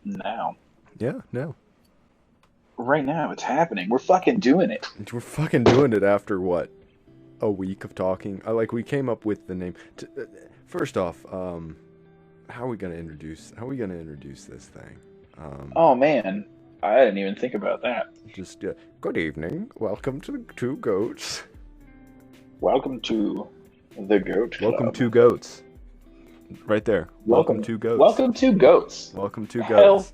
now. Yeah, no. Right now, it's happening. We're fucking doing it. We're fucking doing it after what? A week of talking? We came up with the name. First off, how are we gonna introduce this thing? Um, Oh man, I didn't even think about that. just good evening. Welcome to the Two Goats. Welcome to the Goat Welcome Club. Two Goats. Right there. Welcome Welcome, Two Goats. welcome to Goats. Welcome Two Hell, Goats.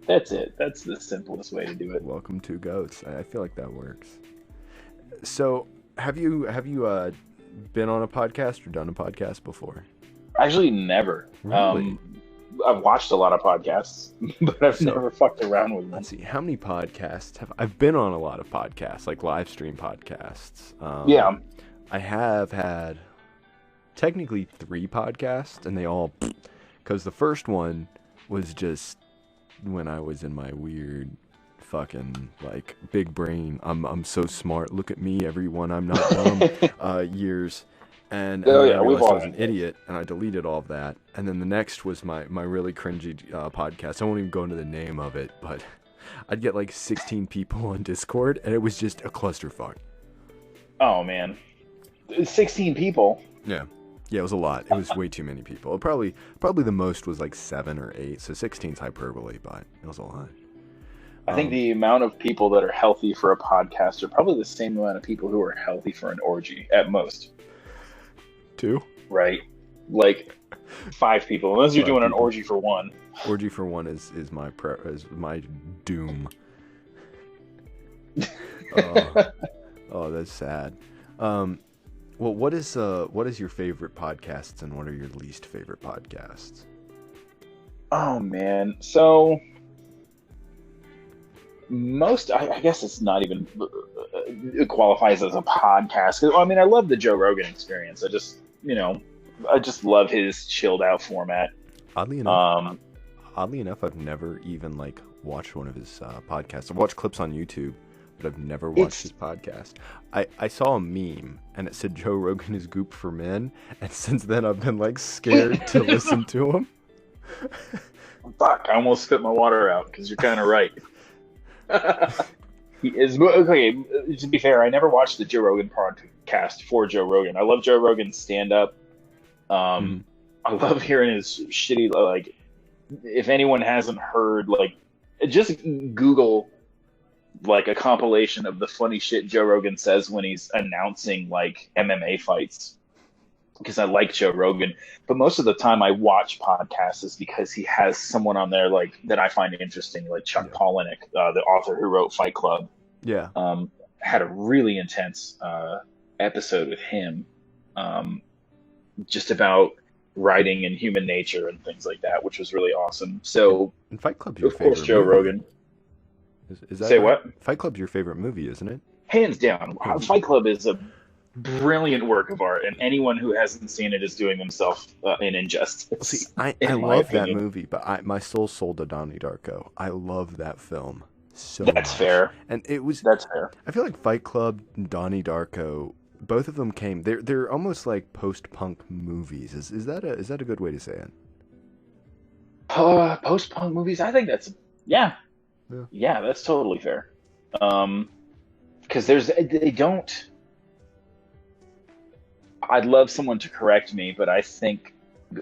that's it. That's the simplest way to do it. Welcome Two Goats. I feel like that works. So, have you been on a podcast or done a podcast before? Actually, never. Really? I've watched a lot of podcasts, but I've So, never fucked around with them. let's see. How many podcasts have I've been on? A lot of podcasts, like live stream podcasts. Yeah. I have had technically 3 podcasts, and they all because the first one was just when I was in my weird fucking like big brain. I'm so smart. Look at me, everyone. I'm not dumb. Years. And Oh then I yeah, we've realized I all was an had. idiot, and I deleted all of that. And then the next was my really cringy podcast. I won't even go into the name of it, but I'd get like 16 people on Discord, and it was just a clusterfuck. Oh man, 16 people. Yeah. Yeah, it was a lot. It was way too many people. Probably the most was like 7 or 8, so 16's hyperbole, but it was a lot. I think Um, the amount of people that are healthy for a podcast are probably the same amount of people who are healthy for an orgy at most, 2? right? Like 5 people, unless you're 5 doing an people. orgy for one. Orgy for one is my doom. Oh, oh, that's sad. Um, well, what is your favorite podcasts and what are your least favorite podcasts? Oh man, so I guess it's not even it qualifies as a podcast. 'Cause, I mean, I love the Joe Rogan experience. I just love his chilled out format. Oddly enough, Um, oddly enough, I've never even like watched one of his podcasts. I've watched clips on YouTube, but I've never watched it's his podcast. I saw a meme and it said Joe Rogan is goop for men, and since then I've been like scared to listen to him. fuck. I almost spit my water out because you're kind of right. He is okay. To be fair, I never watched the Joe Rogan podcast for Joe Rogan. I love Joe Rogan's stand up. Mhm. I love hearing his shitty like. If anyone hasn't heard, like, just Google like a compilation of the funny shit Joe Rogan says when he's announcing like MMA fights. Because I like Joe Rogan, but most of the time I watch podcasts is because he has someone on there like that I find interesting, like Chuck Yeah. Palahniuk, the author who wrote Fight Club. Yeah. Had a really intense episode with him, um, just about writing and human nature and things like that, which was really awesome. And, So, and Fight Club's your of course, favorite Joe movie. Rogan. Is that Say right? what? Fight Club's your favorite movie, isn't it? Hands down, Hands Fight down. Club is a brilliant work of art, and anyone who hasn't seen it is doing themselves an See, injustice, I in my love that opinion. movie, but my soul sold to Donnie Darko. I love that film so That's much. fair. And it was, That's fair. I feel like Fight Club and Donnie Darko, both of them came, they're almost like post-punk movies. Is that a good way to say it? Post-punk movies, I think that's yeah, Yeah. yeah, that's totally fair. Because they don't. I'd love someone to correct me, but I think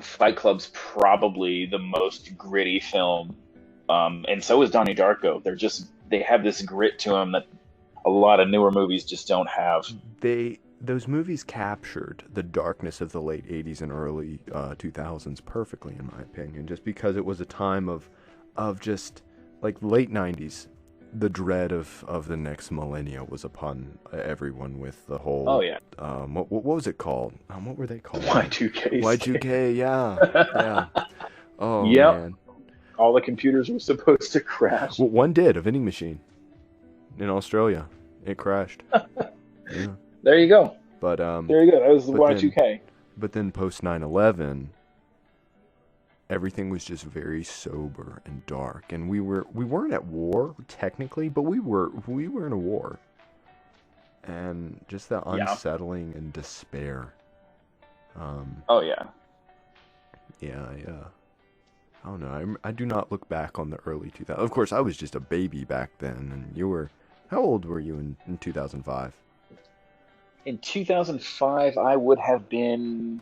Fight Club's probably the most gritty film, and so is Donnie Darko. They have this grit to them that a lot of newer movies just don't have. Those movies captured the darkness of the late 80s and early 2000s perfectly, in my opinion, just because it was a time of just like late 90s. The dread of the next millennia was upon everyone with the Oh whole yeah, what was it called? What were they called? Y2K. Y2K, yeah, yeah. Oh Yep, man. all the computers were supposed to crash. Well, one did, a vending machine in Australia. It crashed. Yeah. There you go. But There you go. That was the but then Y2K. but then post 9/11, everything was just very sober and dark, and we weren't at war technically, but we were in a war, and just that Yeah. unsettling and despair. Um, Oh yeah. yeah, yeah. I don't know. I do not look back on the early 2000s. Of course, I was just a baby back then, and you were. How old were you in 2005? In 2005, I would have been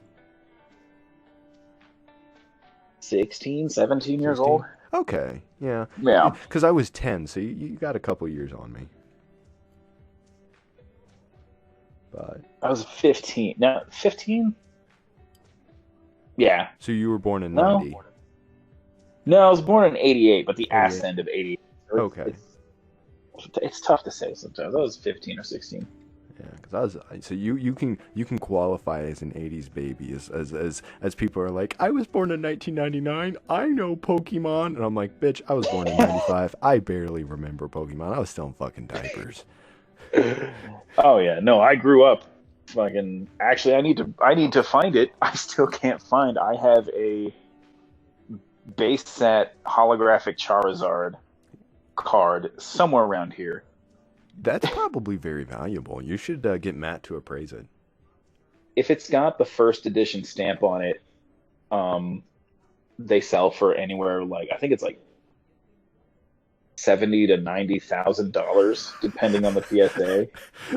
16, 17 years 16? old. Okay, yeah. Yeah. Because I was 10, so you got a couple years on me. But I was 15. No, 15? Yeah. so you were born in No. 90. No, I was born in 88, but the ass 88. end of 88. So Okay. It's tough to say sometimes. I was 15 or 16. Yeah, because so you can qualify as an 80s baby as people are like, I was born in 1999, I know Pokemon, and I'm like, bitch, I was born in 95, I barely remember Pokemon, I was still in fucking diapers. Oh yeah, no, I grew up fucking. Actually, I need to find it. I still can't find. I have a base set holographic Charizard card somewhere around here. That's probably very valuable. You should get Matt to appraise it. If it's got the first edition stamp on it, they sell for anywhere like I think it's like $70,000 to $90,000, depending on the PSA.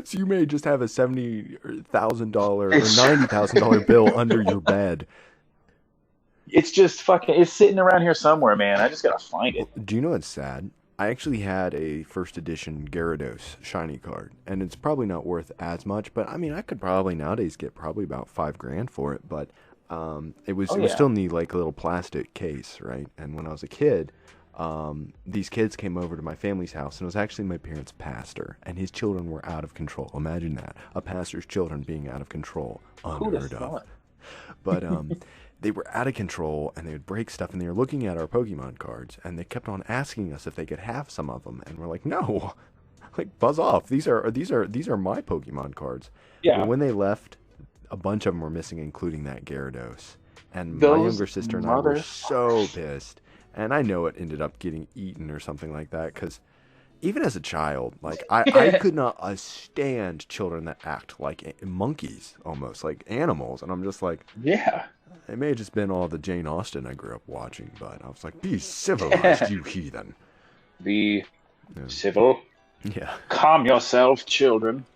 So you may just have a $70,000 or $90,000 bill under your bed. It's just fucking. It's sitting around here somewhere, man. I just gotta find it. Do you know what's sad? I actually had a first edition Gyarados shiny card, and it's probably not worth as much, but I mean, I could probably nowadays get probably about $5,000 for it, but it was still in the like little plastic case, right? And when I was a kid, these kids came over to my family's house, and it was actually my parents' pastor, and his children were out of control. Imagine that, a pastor's children being out of control, unheard of. But they were out of control, and they would break stuff, and they were looking at our Pokemon cards, and they kept on asking us if they could have some of them, and we're like, no, like buzz off. These are my Pokemon cards. Yeah. But when they left, a bunch of them were missing, including that Gyarados, and my younger sister and I were so pissed. And I know it ended up getting eaten or something like that, because even as a child, like I could not stand children that act like monkeys, almost like animals, and I'm just like, yeah. It may have just been all the Jane Austen I grew up watching, but I was like, be civilized, you heathen. Be civil. Yeah. Calm yourself, children.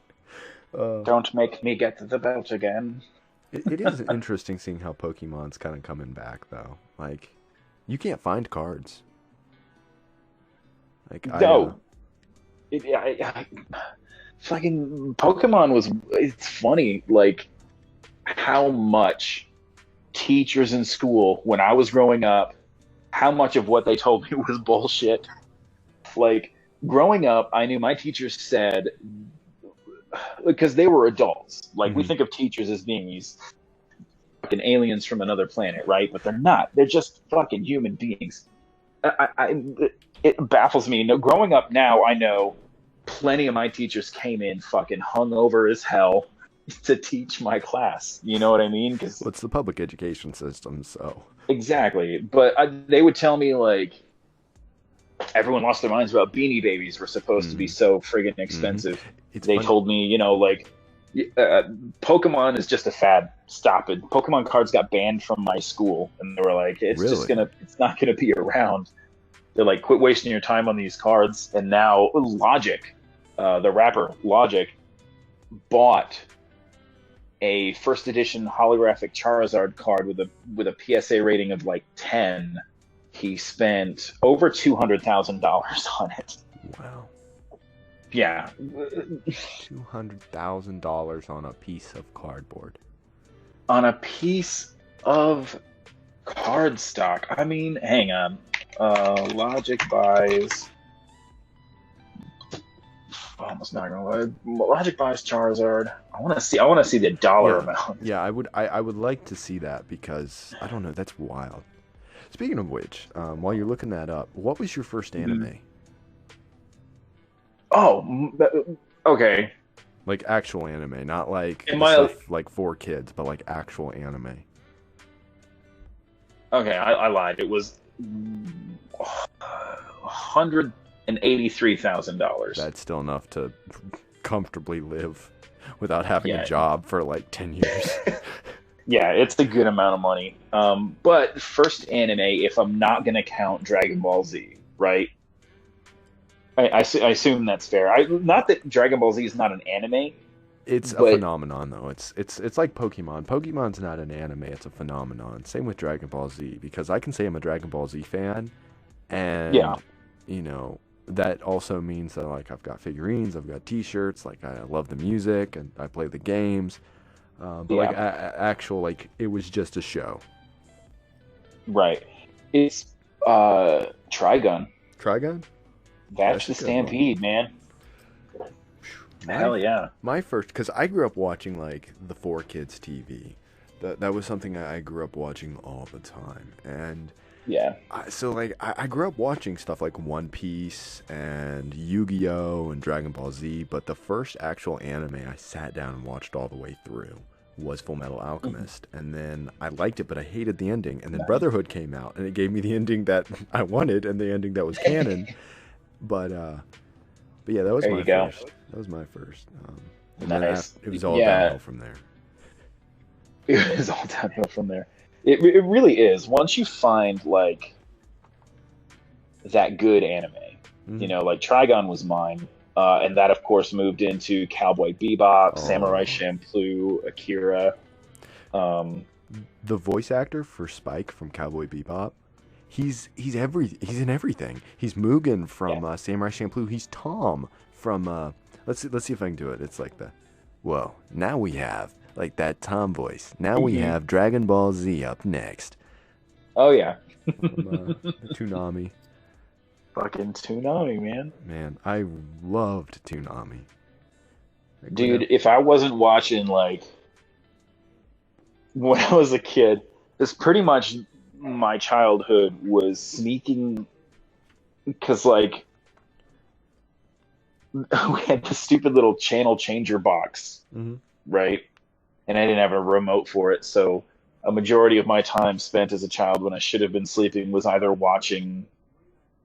Don't make me get the belt again. It is interesting seeing how Pokemon's kind of coming back, though. Like, you can't find cards. Like, no. Fucking Pokemon was. It's funny, like, how much teachers in school, when I was growing up, how much of what they told me was bullshit. Like, growing up, I knew my teachers said, because they were adults. Like, we think of teachers as being these fucking aliens from another planet, right? But they're not. They're just fucking human beings. It baffles me. No, growing up now, I know plenty of my teachers came in fucking hungover as hell to teach my class. You know what I mean? Because it's the public education system, so. Exactly. But they would tell me, like, everyone lost their minds about Beanie Babies were supposed to be so friggin' expensive. They told me, you know, like, Pokemon is just a fad. Stop it. Pokemon cards got banned from my school, and they were like, it's not gonna be around. They're like, quit wasting your time on these cards. And now Logic, the rapper Logic, bought a first edition holographic Charizard card with a PSA rating of like 10. He spent over $200,000 on it. Wow. Yeah. $200,000 on a piece of cardboard. On a piece of cardstock. I mean, hang on. Logic buys. Almost not gonna lie. Logic buys Charizard. I want to see the dollar amount. Yeah, I would like to see that, because I don't know. That's wild. Speaking of which, while you're looking that up, what was your first anime? Oh, okay. Like actual anime, not like stuff like for kids, but like actual anime. Okay, I lied. It was $183,000. That's still enough to comfortably live without having a job for like 10 years. Yeah, it's a good amount of money. But first anime, if I'm not gonna count Dragon Ball Z, right? I assume that's fair. Not that Dragon Ball Z is not an anime, It's a but phenomenon, though. It's like Pokemon. Pokemon's not an anime; it's a phenomenon. Same with Dragon Ball Z, because I can say I'm a Dragon Ball Z fan, yeah, and you know that also means that like I've got figurines, I've got T-shirts, like I love the music and I play the games. But like yeah, actual like it was just a show. right. It's Trigun. Trigun? That's That's the a good one. Stampede, man. Hell yeah. My first, because I grew up watching like the 4Kids TV. That was something I grew up watching all the time, and Yeah. I grew up watching stuff like One Piece and Yu-Gi-Oh and Dragon Ball Z, but the first actual anime I sat down and watched all the way through was Full Metal Alchemist, and then I liked it, but I hated the ending. And then Nice. Brotherhood came out, and it gave me the ending that I wanted and the ending that was canon. But yeah, that was There my you go. first. That was my first. And then Nice. it was all Yeah. downhill from there. It was all downhill from there. It really is. Once you find like that good anime, Mhm. you know, like Trigon was mine, and that of course moved into Cowboy Bebop, Samurai Oh. Champloo, Akira. Um, The voice actor for Spike from Cowboy Bebop, he's in everything. He's Mugen from yeah. Samurai Champloo. He's Tom from let's see if I can do it. It's like whoa, now we have like that Tom voice. Now we Mhm. have Dragon Ball Z up next. Oh yeah, From, Toonami. fucking Toonami, man. Man, I loved Toonami. Like, Dude, if I wasn't watching like when I was a kid, this pretty much my childhood was sneaking because like we had the stupid little channel changer box, Mhm. right? And I didn't have a remote for it, so a majority of my time spent as a child when I should have been sleeping was either watching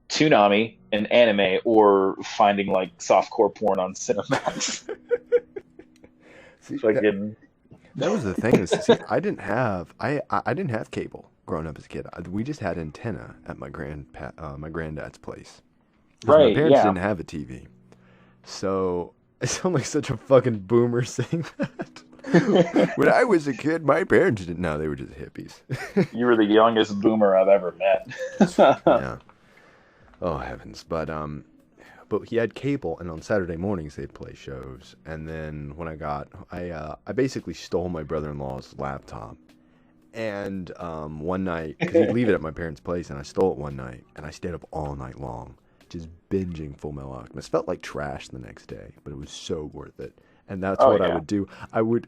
Toonami, an anime, or finding like softcore porn on Cinemax. See, Fucking that was the thing. See, I didn't have cable growing up as a kid. We just had antenna at my granddad's place. 'Cause my right, parents yeah. didn't have a TV. So I sound like such a fucking boomer saying that. When I was a kid, my parents didn't. No, they were just hippies. You were the youngest boomer I've ever met. Yeah. Oh heavens. But he had cable, and on Saturday mornings they'd play shows. And then when I basically stole my brother-in-law's laptop. And one night, because he'd leave it at my parents' place, and I stole it one night, and I stayed up all night long, just binging Full Metal Alchemist. Felt like trash the next day, but it was so worth it. And that's Oh what I yeah. would do.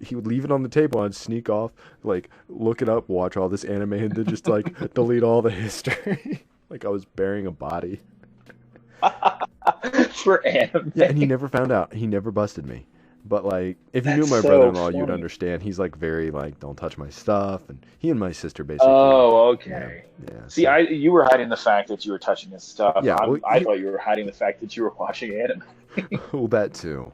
He would leave it on the table, I'd sneak off, like look it up, watch all this anime, and then just like delete all the history, like I was burying a body. For anime. Yeah, and he never found out. He never busted me. But like, if you knew That's my so brother-in-law, you'd funny. understand. He's like very like, don't touch my stuff, and he and my sister basically. Oh, Yeah, okay. yeah. See, So, you were hiding the fact that you were touching his stuff. yeah. Well, I thought you were hiding the fact that you were watching anime. well, that too.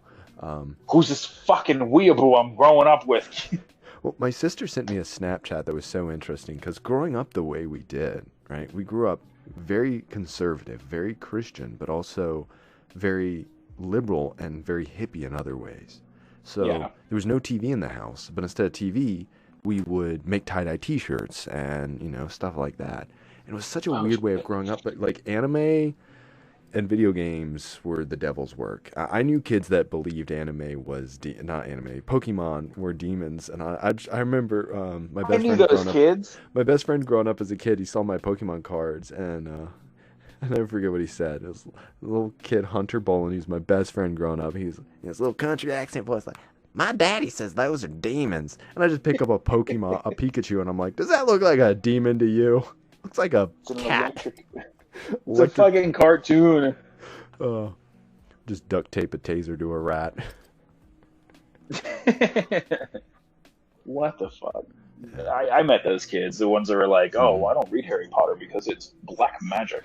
Who's this fucking weeaboo I'm growing up with? Well, my sister sent me a Snapchat that was so interesting because growing up the way we did, right? We grew up very conservative, very Christian, but also very liberal and very hippie in other ways. So Yeah. there was no TV in the house, but instead of TV, we would make tie-dye T-shirts and stuff like that. And it was such a Oh, weird way of shit. growing up. But like anime and video games were the devil's work. I knew kids that believed anime was not anime. Pokemon were demons, and I remember my I best knew friend those growing up. kids. My best friend growing up as a kid, he saw my Pokemon cards, and I never forget what he said. It was a little kid, Hunter Bolin. He's my best friend growing up. He's his little country accent voice, like, my daddy says those are demons. And I just pick up a Pokemon, a Pikachu, and I'm like, does that look like a demon to you? Looks like a It's an cat. electric. It's a Electric- fucking cartoon. Just duct tape a taser to a rat. What the fuck? I met those kids, the ones that were like, "Oh, I don't read Harry Potter because it's black magic."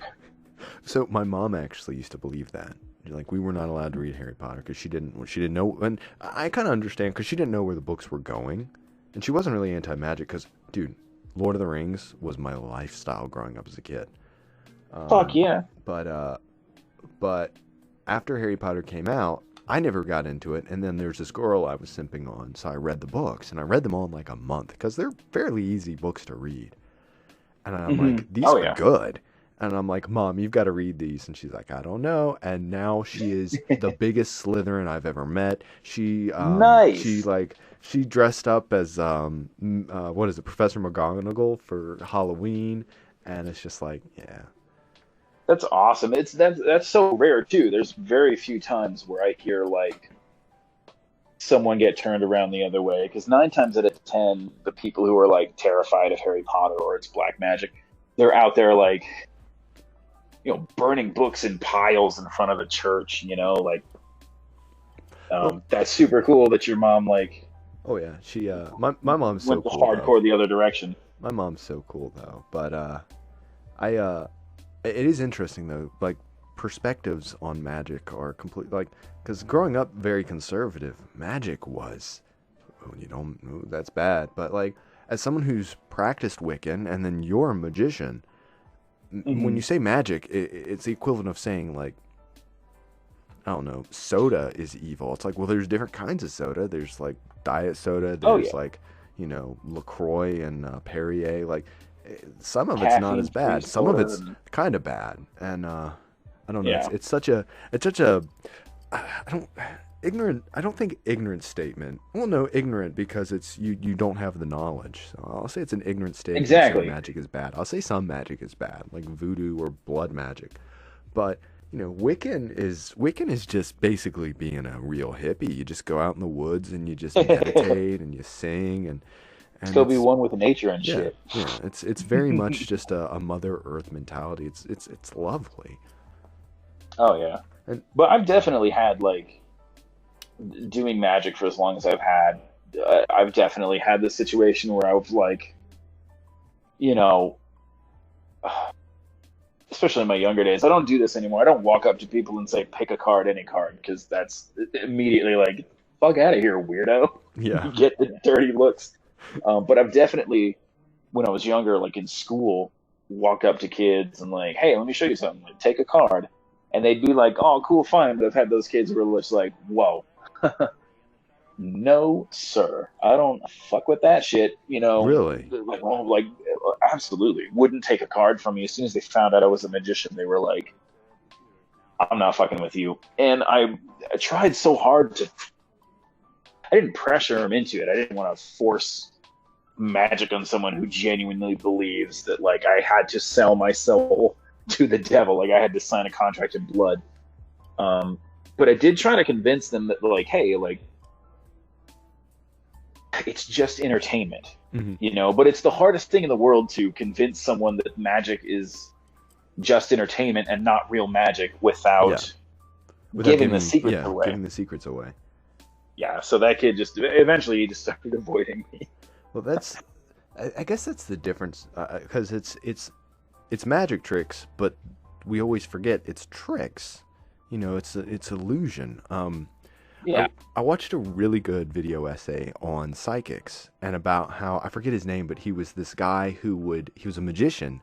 So my mom actually used to believe that. Like we were not allowed to read Harry Potter because she didn't know, and I kind of understand because she didn't know where the books were going. And she wasn't really anti-magic because, dude, Lord of the Rings was my lifestyle growing up as a kid. Fuck yeah. But after Harry Potter came out, I never got into it. And then there's this girl I was simping on, so I read the books. And I read them all in like a month because they're fairly easy books to read. And I'm like, these are good. And I'm like, Mom, you've got to read these. And she's like, I don't know. And now she is the biggest Slytherin I've ever met. She she dressed up as Professor McGonagall for Halloween, and it's just like, yeah. That's awesome. That's so rare too. There's very few times where I hear like someone get turned around the other way, because 9 times out of 10, the people who are like terrified of Harry Potter or it's black magic, they're out there like, you know, burning books in piles in front of the church, you know, like, that's super cool that your mom, like, oh yeah, she, my mom's so went cool, hardcore though. the other direction. My mom's so cool, though, but, it is interesting, though, like, perspectives on magic are complete, like, because growing up very conservative, magic was, you don't, that's bad, but, like, as someone who's practiced Wiccan, and then you're a magician, when you say magic, it's the equivalent of saying, like, I don't know, soda is evil. It's like, well, there's different kinds of soda. There's, like, diet soda. There's, like, you know, LaCroix and Perrier. Like, some of it's not as bad. Some of it's kind of bad. And, I don't know. Yeah. It's such a, I don't think ignorant statement. Well, no, ignorant because it's you don't have the knowledge. So I'll say it's an ignorant statement. Exactly. Magic is bad. I'll say some magic is bad, like voodoo or blood magic. But, you know, Wiccan is just basically being a real hippie. You just go out in the woods and you just meditate and you sing and still be one with nature and shit. Yeah, it's very much just a Mother Earth mentality. It's lovely. Oh yeah. But I've definitely had, like, doing magic for as long as I've had, I've definitely had this situation where I was like, you know, especially in my younger days, I don't do this anymore. I don't walk up to people and say, pick a card, any card, because that's immediately like, fuck out of here, weirdo. Yeah. You get the dirty looks. But I've definitely, when I was younger, like in school, walk up to kids and like, hey, let me show you something. Like, take a card. And they'd be like, oh, cool, fine. But I've had those kids who are just like, whoa. No, sir. I don't fuck with that shit. You know, really? Like, absolutely. Wouldn't take a card from me. As soon as they found out I was a magician, they were like, I'm not fucking with you. And I tried so hard to. I didn't pressure them into it. I didn't want to force magic on someone who genuinely believes that, like, I had to sell my soul to the devil. Like, I had to sign a contract in blood. But I did try to convince them that, like, hey, like, it's just entertainment, you know? But it's the hardest thing in the world to convince someone that magic is just entertainment and not real magic without giving the secrets away. Giving the secrets away. Yeah, so that kid eventually he just started avoiding me. Well, I guess that's the difference, because it's magic tricks, but we always forget it's tricks. You know, it's illusion. Yeah. I watched a really good video essay on psychics and about how, I forget his name, but he was this guy he was a magician,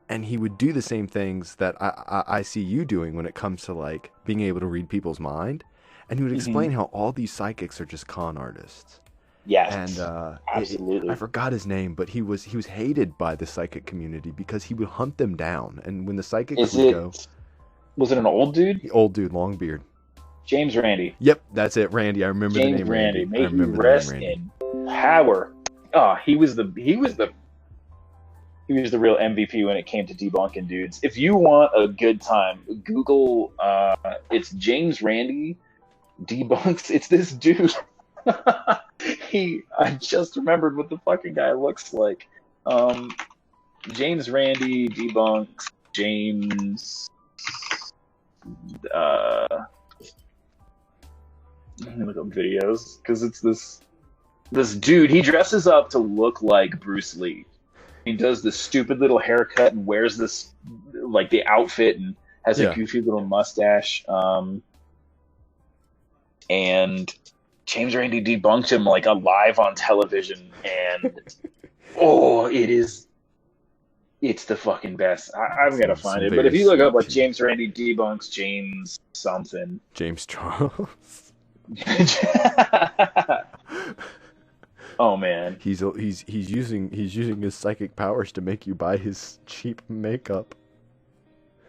and he would do the same things that I see you doing when it comes to, like, being able to read people's mind. And he would explain how all these psychics are just con artists. Yes, and absolutely. I forgot his name, but he was hated by the psychic community because he would hunt them down. And when the psychics would go, was it an old dude? Old dude, long beard. James Randi. Yep, that's it, Randy. I remember the name Randy. May he rest in power. Oh, he was the real MVP when it came to debunking dudes. If you want a good time, Google. It's James Randi debunks. It's this dude. I just remembered what the fucking guy looks like. James Randi debunks James. Let me look up videos, because it's this dude. He dresses up to look like Bruce Lee. He does this stupid little haircut and wears this, like, the outfit, and has a goofy little mustache. And James Randi debunked him like live on television, and oh, it's the fucking best. I'm gonna find it, but if you look up like James Randi debunks James something, James Charles. Oh man, he's using his psychic powers to make you buy his cheap makeup.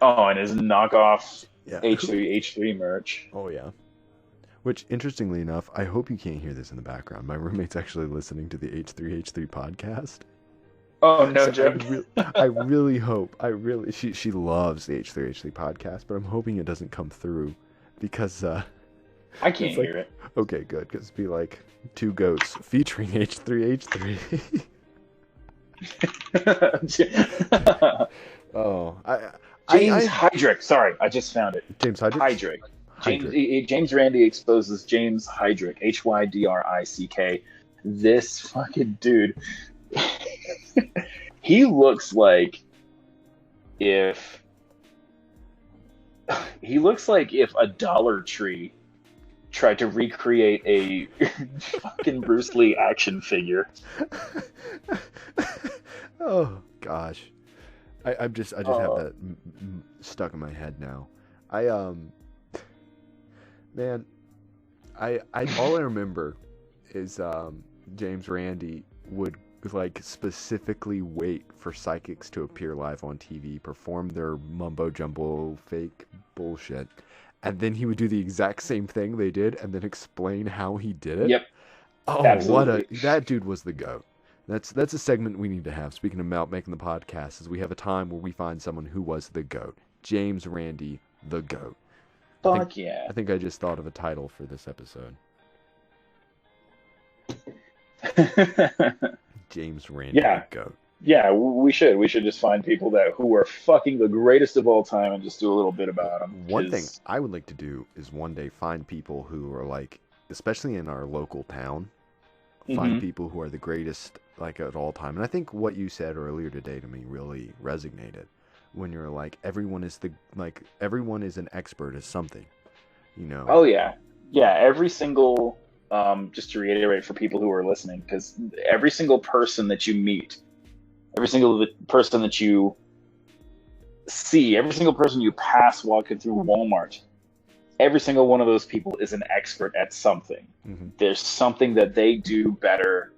Oh, and his knockoff H3 merch. Oh yeah. Which, interestingly enough, I hope you can't hear this in the background. My roommate's actually listening to the H3 podcast. Oh no, joke. I really hope. She loves the H3 podcast, but I'm hoping it doesn't come through because I can't hear it. Okay, good, because it'd be like two goats featuring H3. Oh, James Hydrick. Sorry, I just found it. James Hydrick. James Randi exposes James Hydrick, Hydrick. This fucking dude. He looks like if a Dollar Tree tried to recreate a fucking Bruce Lee action figure. Oh gosh, I just have that stuck in my head now. Man, all I remember is James Randi would like specifically wait for psychics to appear live on TV, perform their mumbo jumbo fake bullshit, and then he would do the exact same thing they did, and then explain how he did it. Yep. Oh, absolutely. That dude was the GOAT. That's a segment we need to have. Speaking about making the podcast, is we have a time where we find someone who was the GOAT. James Randi, the GOAT. Fuck yeah. I think I just thought of a title for this episode. James Randi, the GOAT. Yeah, we should. We should just find people who are fucking the greatest of all time and just do a little bit about them. One thing I would like to do is one day find people who are like, especially in our local town, find people who are the greatest like at all time. And I think what you said earlier today to me really resonated. When you're like, everyone is an expert at something, you know? Oh yeah, every single, just to reiterate for people who are listening, because every single person that you meet, every single person that you see, every single person you pass walking through Walmart, every single one of those people is an expert at something. Mm-hmm. There's something that they do better,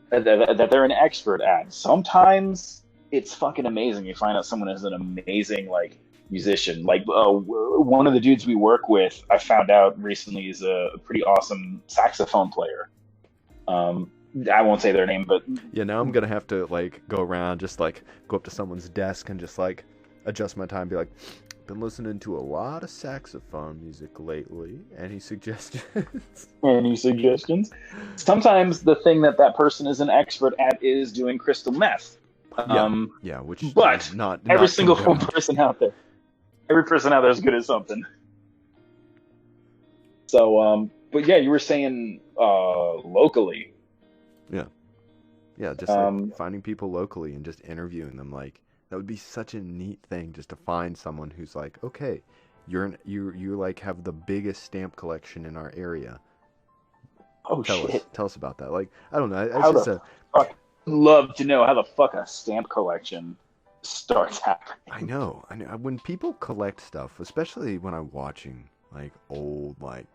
that they're an expert at. Sometimes it's fucking amazing. You find out someone is an amazing like musician. Like one of the dudes we work with, I found out recently, is a pretty awesome saxophone player. I won't say their name, but yeah, now I'm gonna have to like go around, just like go up to someone's desk and just like adjust my time, and be like, been listening to a lot of saxophone music lately. Any suggestions? Any suggestions? Sometimes the thing that person is an expert at is doing crystal meth. But not every single person out there. Every person out there is good at something. So, but yeah, you were saying locally. Yeah, just like finding people locally and just interviewing them. Like that would be such a neat thing, just to find someone who's like, okay, you like have the biggest stamp collection in our area. Oh, tell us about that. Like, I don't know. Love to know how the fuck a stamp collection starts happening. I know. When people collect stuff, especially when I'm watching like old, like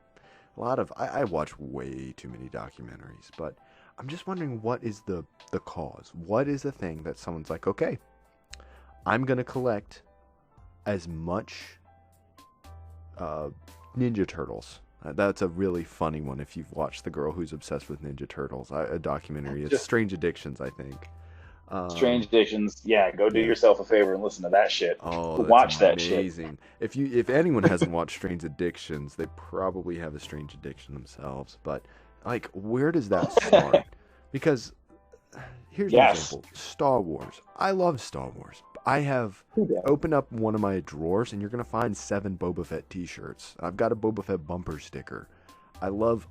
a lot of, I watch way too many documentaries, but I'm just wondering, what is the cause? What is the thing that someone's like, okay, I'm gonna collect as much Ninja Turtles. That's a really funny one if you've watched The Girl Who's Obsessed with Ninja Turtles, a documentary. It's Strange Addictions, I think. Strange Addictions. Yeah, go do yourself a favor and listen to that shit. Oh, watch that amazing. Shit. If anyone hasn't watched Strange Addictions, they probably have a strange addiction themselves. But like, where does that start? Because here's an example: Star Wars. I love Star Wars. I have opened up one of my drawers, and you're gonna find 7 Boba Fett T-shirts. I've got a Boba Fett bumper sticker. I love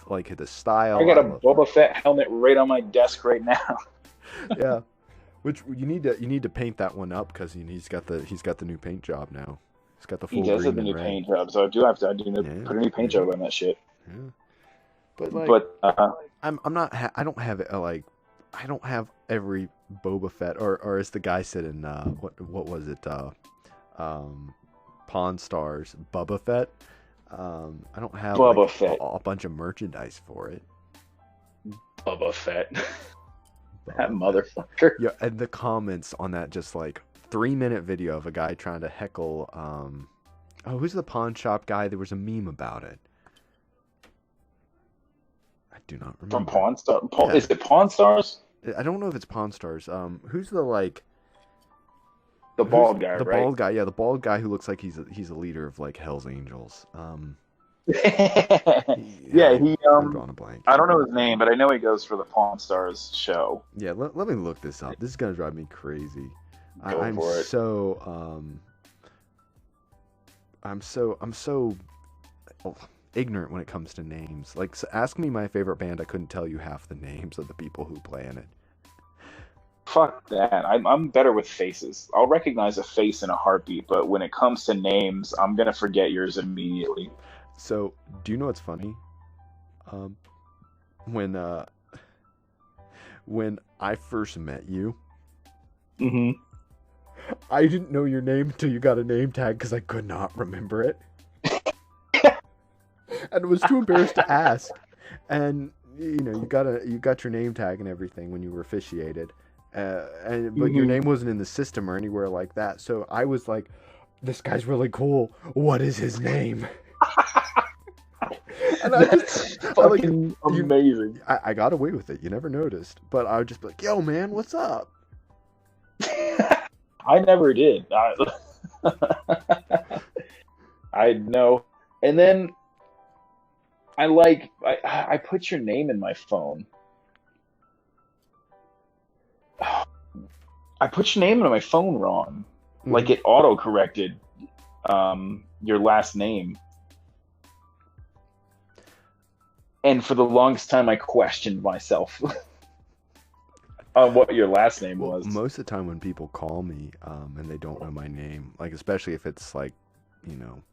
like the style. I got a Boba Fett helmet right on my desk right now. Yeah, which you need to paint that one up, because he's got the new paint job now. He's got the full. He does have the new paint job, so I do need to put a new paint job on that shit. Yeah. But like, But I'm not. I don't have like. I don't have every Boba Fett, or as the guy said in what was it? Pawn Stars, Bubba Fett. I don't have Bubba like Fett, a bunch of merchandise for it. Bubba Fett, that Bubba Fett. motherfucker. Yeah, and the comments on that just like 3-minute video of a guy trying to heckle. Oh, who's the pawn shop guy? There was a meme about it. I do not remember. From Pawn Star? Yeah. Is it Pawn Stars? I don't know if it's Pawn Stars. Who's the like? The bald guy, the right? bald guy, yeah, the bald guy who looks like he's a leader of like Hell's Angels. Yeah, I'm drawing a blank. I don't know his name, but I know he goes for the Pawn Stars show. Yeah, let me look this up. This is gonna drive me crazy. Go for it. I'm so ignorant when it comes to names. Like, so ask me my favorite band, I couldn't tell you half the names of the people who play in it. Fuck that. I'm better with faces. I'll recognize a face in a heartbeat, but when it comes to names, I'm gonna forget yours immediately. So, do you know what's funny? When I first met you, Mm-hmm. I didn't know your name until you got a name tag because I could not remember it. And was too embarrassed to ask. And you know, you got your name tag and everything when you were officiated. But your name wasn't in the system or anywhere like that. So I was like, this guy's really cool. What is his name? And That's fucking amazing. I got away with it. You never noticed. But I would just be like, yo, man, what's up? I never did. I know. And then I put your name in my phone. I put your name in my phone wrong. Mm-hmm. Like it auto corrected your last name. And for the longest time I questioned myself on what your last name was. Most of the time when people call me and they don't know my name, like especially if it's like, you know,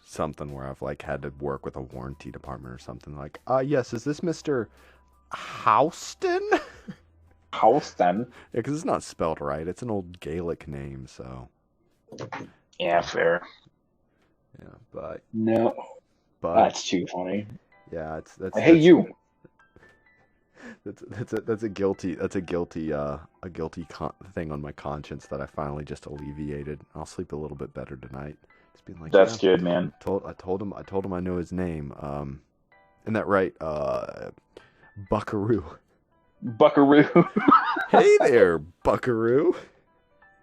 something where I've like had to work with a warranty department or something, like, yes, is this Mr. Houston? Houston? Yeah, because it's not spelled right. It's an old Gaelic name, so. Yeah, fair. Yeah, but no, that's too funny. Yeah, that's. Hey, you. That's a guilty thing on my conscience that I finally just alleviated. I'll sleep a little bit better tonight. It's been like, that's good, man. I told him I know his name. Isn't that right? Buckaroo. Buckaroo. Hey there, Buckaroo.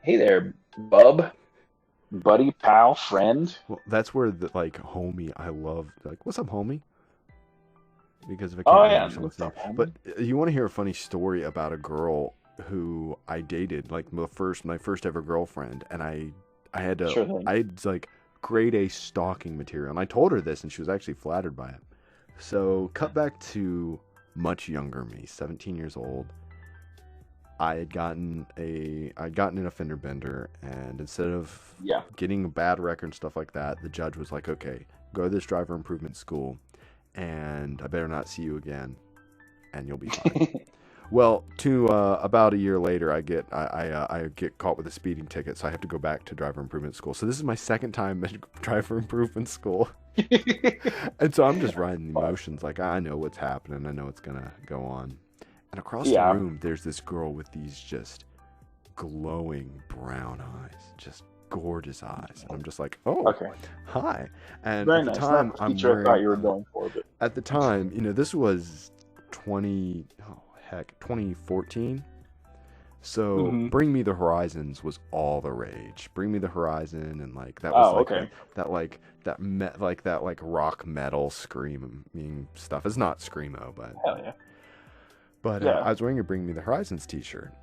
Hey there, bub. Buddy, pal, friend. Well, that's where the like homie I love. Like, what's up, homie? Because of a what's up, homie? But you want to hear a funny story about a girl who I dated, like my first ever girlfriend, and I had to, Sure I had like grade A stalking material, and I told her this, and she was actually flattered by it. So cut back to much younger me, 17 years old. I'd gotten in a fender bender, and instead of getting a bad record and stuff like that, the judge was like, okay, go to this driver improvement school, and I better not see you again, and you'll be fine. Well, about a year later, I get caught with a speeding ticket, so I have to go back to driver improvement school. So this is my second time at driver improvement school. And so I'm just riding the emotions, like I know what's happening, I know what's gonna go on. And across the room, there's this girl with these just glowing brown eyes, just gorgeous eyes, and I'm just like, oh, okay, hi. And very at the nice. time, I'm wearing, I thought you were going for it. At the time, you know, this was 2014. So Bring Me the Horizons was all the rage. Bring Me the Horizon, and like that was that rock metal screaming stuff. It's not screamo, but hell yeah. But I was wearing a Bring Me the Horizons t-shirt,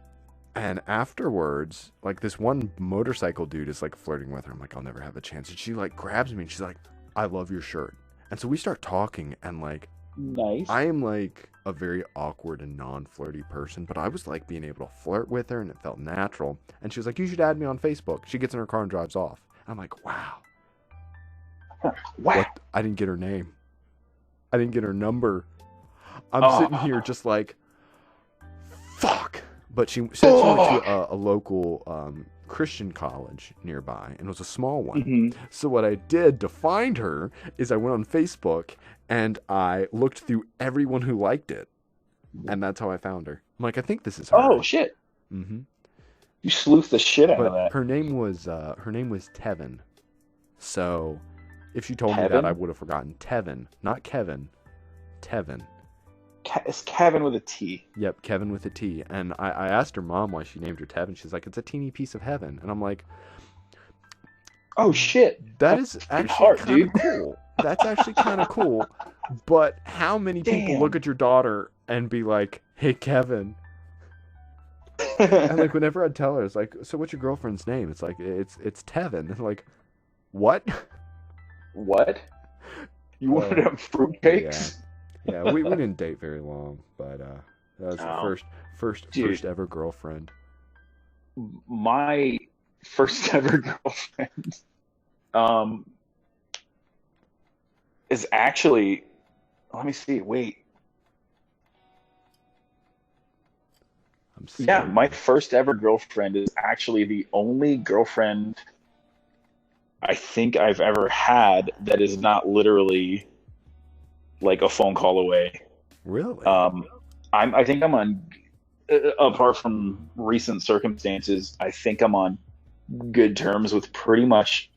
and afterwards, like this one motorcycle dude is like flirting with her. I'm like, I'll never have a chance. And she like grabs me and she's like, I love your shirt. And so we start talking, and like, nice. I am like a very awkward and non-flirty person, but I was like being able to flirt with her, and it felt natural. And she was like, you should add me on Facebook. She gets in her car and drives off. I'm like, wow. Wow. What? I didn't get her name. I didn't get her number. I'm Oh. sitting here just like, fuck. But she said she went to a local Christian college nearby, and it was a small one. Mhm. So what I did to find her is I went on Facebook and I looked through everyone who liked it, and that's how I found her. I'm like, I think this is her. Oh shit! Mm-hmm. You sleuthed the shit out of But that. her name was Tevin. So if she told me that, Tevin? I would have forgotten. Tevin, not Kevin. Tevin. It's Kevin with a T. Yep, Kevin with a T. And I asked her mom why she named her Tevin. She's like, it's a teeny piece of heaven. And I'm like, Oh shit! that is That's actually hard, kind dude. of cool. That's actually kind of cool. But how many people Damn. look at your daughter and be like, hey, Kevin? And like whenever I'd tell her, it's like, so what's your girlfriend's name? It's like, it's Tevin. And like, what? What? You wanted to have fruitcakes? Yeah, we didn't date very long, but that was the first ever girlfriend. My first ever girlfriend is actually, let me see, wait. Yeah, my first ever girlfriend is actually the only girlfriend I think I've ever had that is not literally like a phone call away. Really? I think I'm on, apart from recent circumstances, I think I'm on good terms with pretty much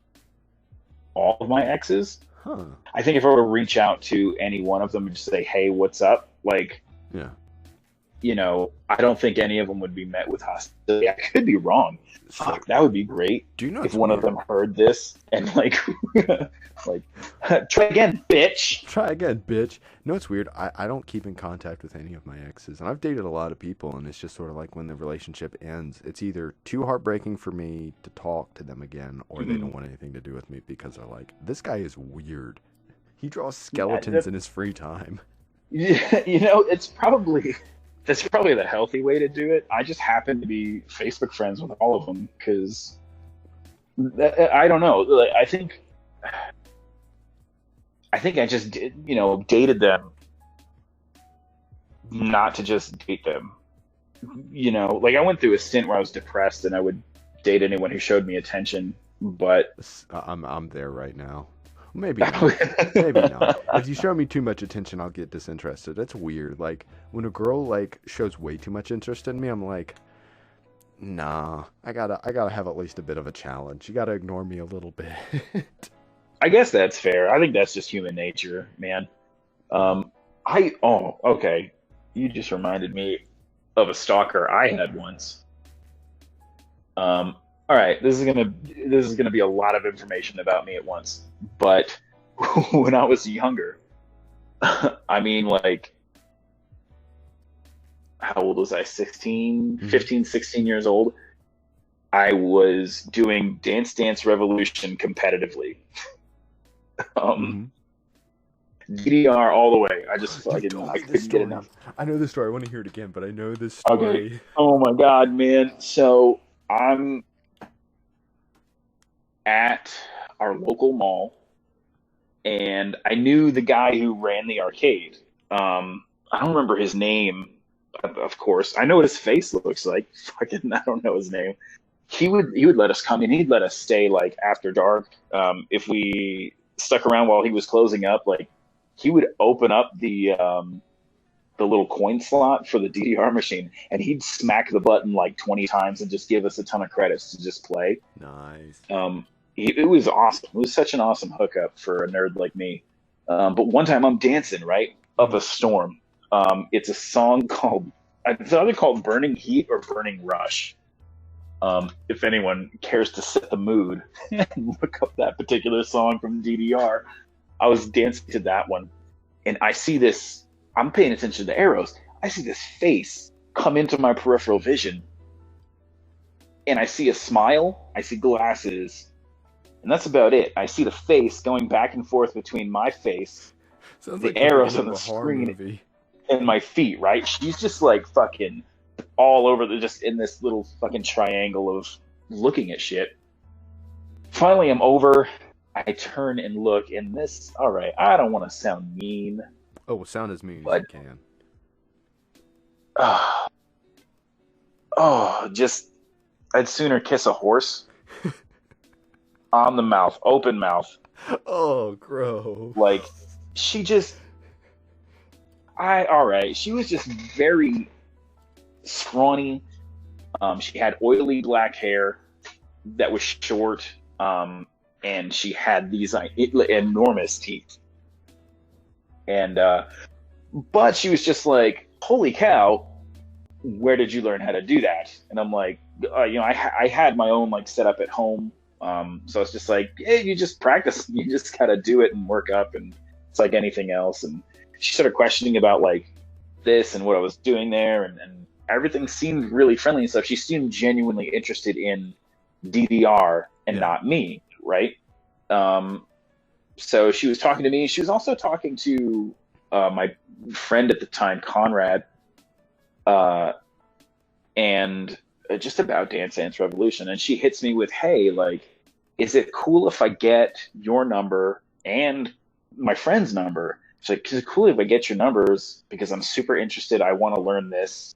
all of my exes. Huh. I think if I were to reach out to any one of them and just say, hey, what's up? Like, Yeah. you know, I don't think any of them would be met with hostility. I could be wrong. So, Fuck, that would be great do you know if one of them heard this and like, like, try again, bitch. Try again, bitch. No, it's weird. I don't keep in contact with any of my exes, and I've dated a lot of people, and it's just sort of like when the relationship ends, it's either too heartbreaking for me to talk to them again, or they don't want anything to do with me because they're like, this guy is weird. He draws skeletons in his free time. Yeah, you know, that's probably the healthy way to do it. I just happen to be Facebook friends with all of them because I don't know. Like, I think I just dated them not to just date them. You know, like I went through a stint where I was depressed and I would date anyone who showed me attention, but I'm there right now. Maybe not. Maybe not. If you show me too much attention, I'll get disinterested. That's weird. Like when a girl like shows way too much interest in me, I'm like, nah. I gotta have at least a bit of a challenge. You gotta ignore me a little bit. I guess that's fair. I think that's just human nature, man. Okay. You just reminded me of a stalker I had once. All right, this is gonna be a lot of information about me at once. But when I was younger, I mean, like, how old was I? 16, 15, 16 years old. I was doing Dance Dance Revolution competitively. DDR all the way. I just fucking I couldn't get enough. I know this story. I want to hear it again, but I know this story. Okay. Oh my god, man. So I'm at our local mall, and I knew the guy who ran the arcade. I don't remember his name, of course. I know what his face looks like. Fucking, I don't know his name. He would let us come in. He'd let us stay like after dark. If we stuck around while he was closing up, like he would open up the little coin slot for the DDR machine, and he'd smack the button like 20 times and just give us a ton of credits to just play. Nice. It was awesome. It was such an awesome hookup for a nerd like me. But one time I'm dancing right up a storm. It's a song called, it's either called Burning Heat or Burning Rush. If anyone cares to set the mood and look up that particular song from DDR, I was dancing to that one, and I see this. I'm paying attention to the arrows. I see this face come into my peripheral vision, and I see a smile. I see glasses. And that's about it. I see the face going back and forth between my face, Sounds the like arrows the on the screen, screen, and my feet, right? She's just like fucking all over just in this little fucking triangle of looking at shit. Finally, I'm over. I turn and look, and this, all right, I don't want to sound mean. Oh, sound as mean but as you can. Oh, oh, just I'd sooner kiss a horse on the mouth, open mouth. Oh, gross. Like she just, all right. She was just very scrawny. She had oily black hair that was short, and she had these enormous teeth. And but she was just like, "Holy cow! Where did you learn how to do that?" And I'm like, I had my own like setup at home, so it's just like, hey, you just practice, you just gotta do it and work up, and it's like anything else. And she started questioning about like this and what I was doing there, and everything seemed really friendly and stuff. She seemed genuinely interested in DDR and not me, right? So she was talking to me. She was also talking to my friend at the time, Conrad, and just about Dance Dance Revolution. And she hits me with, "Hey, like, is it cool if I get your number and my friend's number?" She's like, "Is it cool if I get your numbers because I'm super interested. I want to learn this.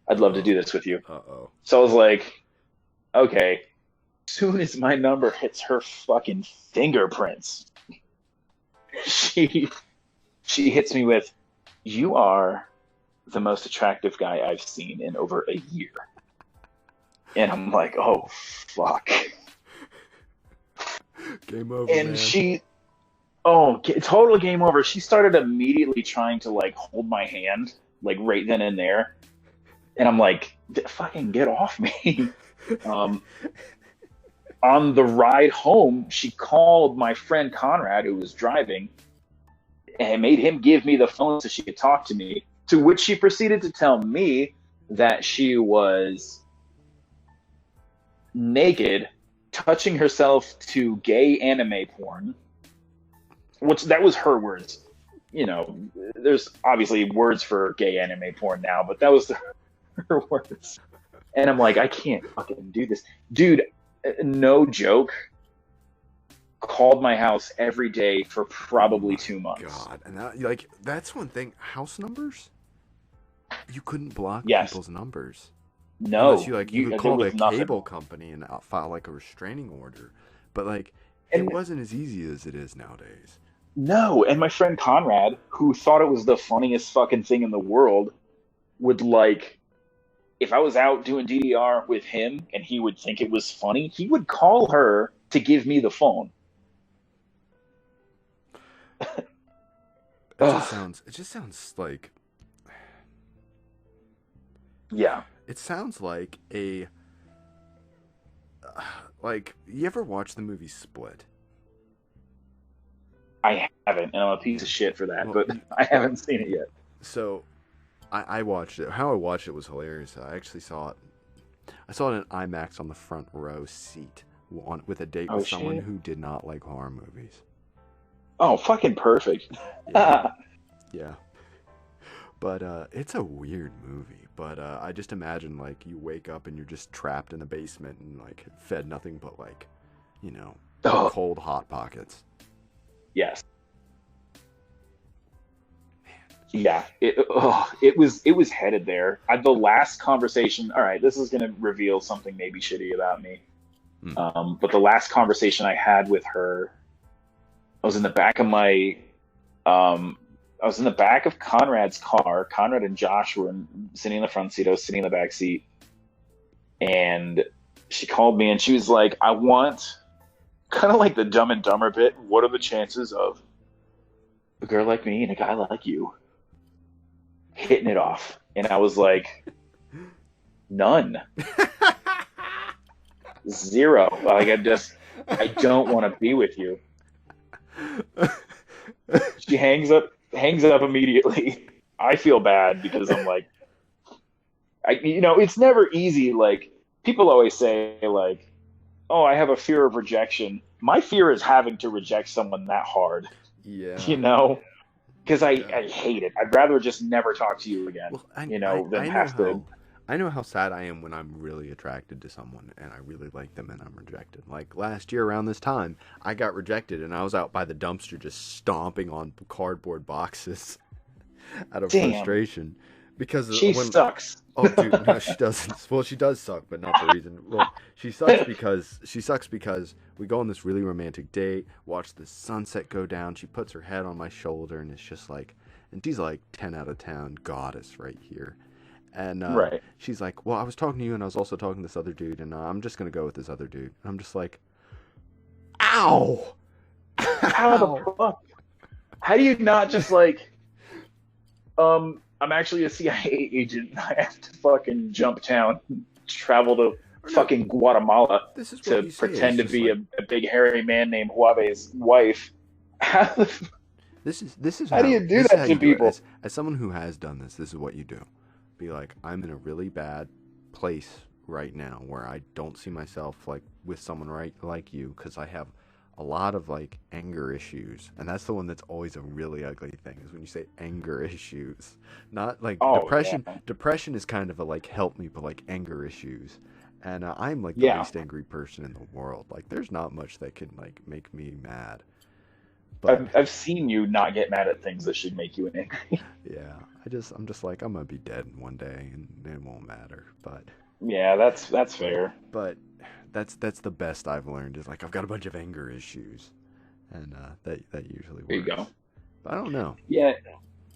I'd love to do this with you." Uh-oh. So I was like, okay. Soon as my number hits her fucking fingerprints, she hits me with, "You are the most attractive guy I've seen in over a year." And I'm like, oh fuck. Game over. And man. total game over. She started immediately trying to like hold my hand, like right then and there. And I'm like, fucking get off me. On the ride home, she called my friend Conrad, who was driving, and made him give me the phone so she could talk to me. To which she proceeded to tell me that she was naked, touching herself to gay anime porn. Which that was her words. You know, there's obviously words for gay anime porn now, but that was her words. And I'm like, I can't fucking do this. Dude, no joke, called my house every day for probably 2 months. God, and that's one thing. House numbers, you couldn't block people's numbers. No, unless you could call the cable company and file like a restraining order. But like, it wasn't as easy as it is nowadays. No, and my friend Conrad, who thought it was the funniest fucking thing in the world, would like, if I was out doing DDR with him and he would think it was funny, he would call her to give me the phone. It just sounds like, yeah. It sounds like like, you ever watch the movie Split? I haven't, and I'm a piece of shit for that, but I haven't seen it yet. So, I watched it. How I watched it was hilarious. I actually saw it. I saw it in IMAX on the front row seat with a date with someone who did not like horror movies. Oh, fucking perfect. Yeah. Yeah. But it's a weird movie. But I just imagine, like, you wake up and you're just trapped in the basement and, like, fed nothing but, like, cold Hot Pockets. Yes. Yeah, it was headed there. The last conversation. All right, this is going to reveal something maybe shitty about me. But the last conversation I had with her, I was in the back of Conrad's car. Conrad and Josh were sitting in the front seat. I was sitting in the back seat, and she called me and she was like, "I want," kind of like the Dumb and Dumber bit, "What are the chances of a girl like me and a guy like you hitting it off?" And I was like, none. Zero. Like, I don't want to be with you. She hangs up immediately. I feel bad because I'm like, it's never easy. Like, people always say, like, "Oh, I have a fear of rejection." My fear is having to reject someone that hard. Yeah. Because I hate it. I'd rather just never talk to you again. Well, than have to. I know how sad I am when I'm really attracted to someone and I really like them and I'm rejected. Like last year around this time, I got rejected and I was out by the dumpster just stomping on cardboard boxes out of frustration. Because she sucks. Oh, dude, no, she doesn't. Well, she does suck, but not the reason. Well, she sucks because we go on this really romantic date, watch the sunset go down. She puts her head on my shoulder, and it's just like, and she's like 10 out of 10 goddess right here. And Right. she's like, well, I was talking to you, and I was also talking to this other dude, and I'm just gonna go with this other dude. And I'm just like, ow! How the fuck? How do you not just like, I'm actually a CIA agent. I have to fucking jump town, travel to fucking Guatemala to pretend to be like a big hairy man named Huawei's wife. This is how do you do that to people? As someone who has done this is what you do. Be like, I'm in a really bad place right now where I don't see myself like with someone right like you, because I have a lot of like anger issues, and that's the one that's always a really ugly thing, is when you say anger issues, not like depression. Yeah. Depression is kind of a like help me, but like anger issues, and I'm like the least angry person in the world. Like there's not much that can like make me mad. But I've seen you not get mad at things that should make you angry. Yeah, I'm just like, I'm gonna be dead one day and it won't matter. But yeah, that's fair. But that's the best I've learned, is like I've got a bunch of anger issues, and that usually works. There you go. But I don't know. Yeah,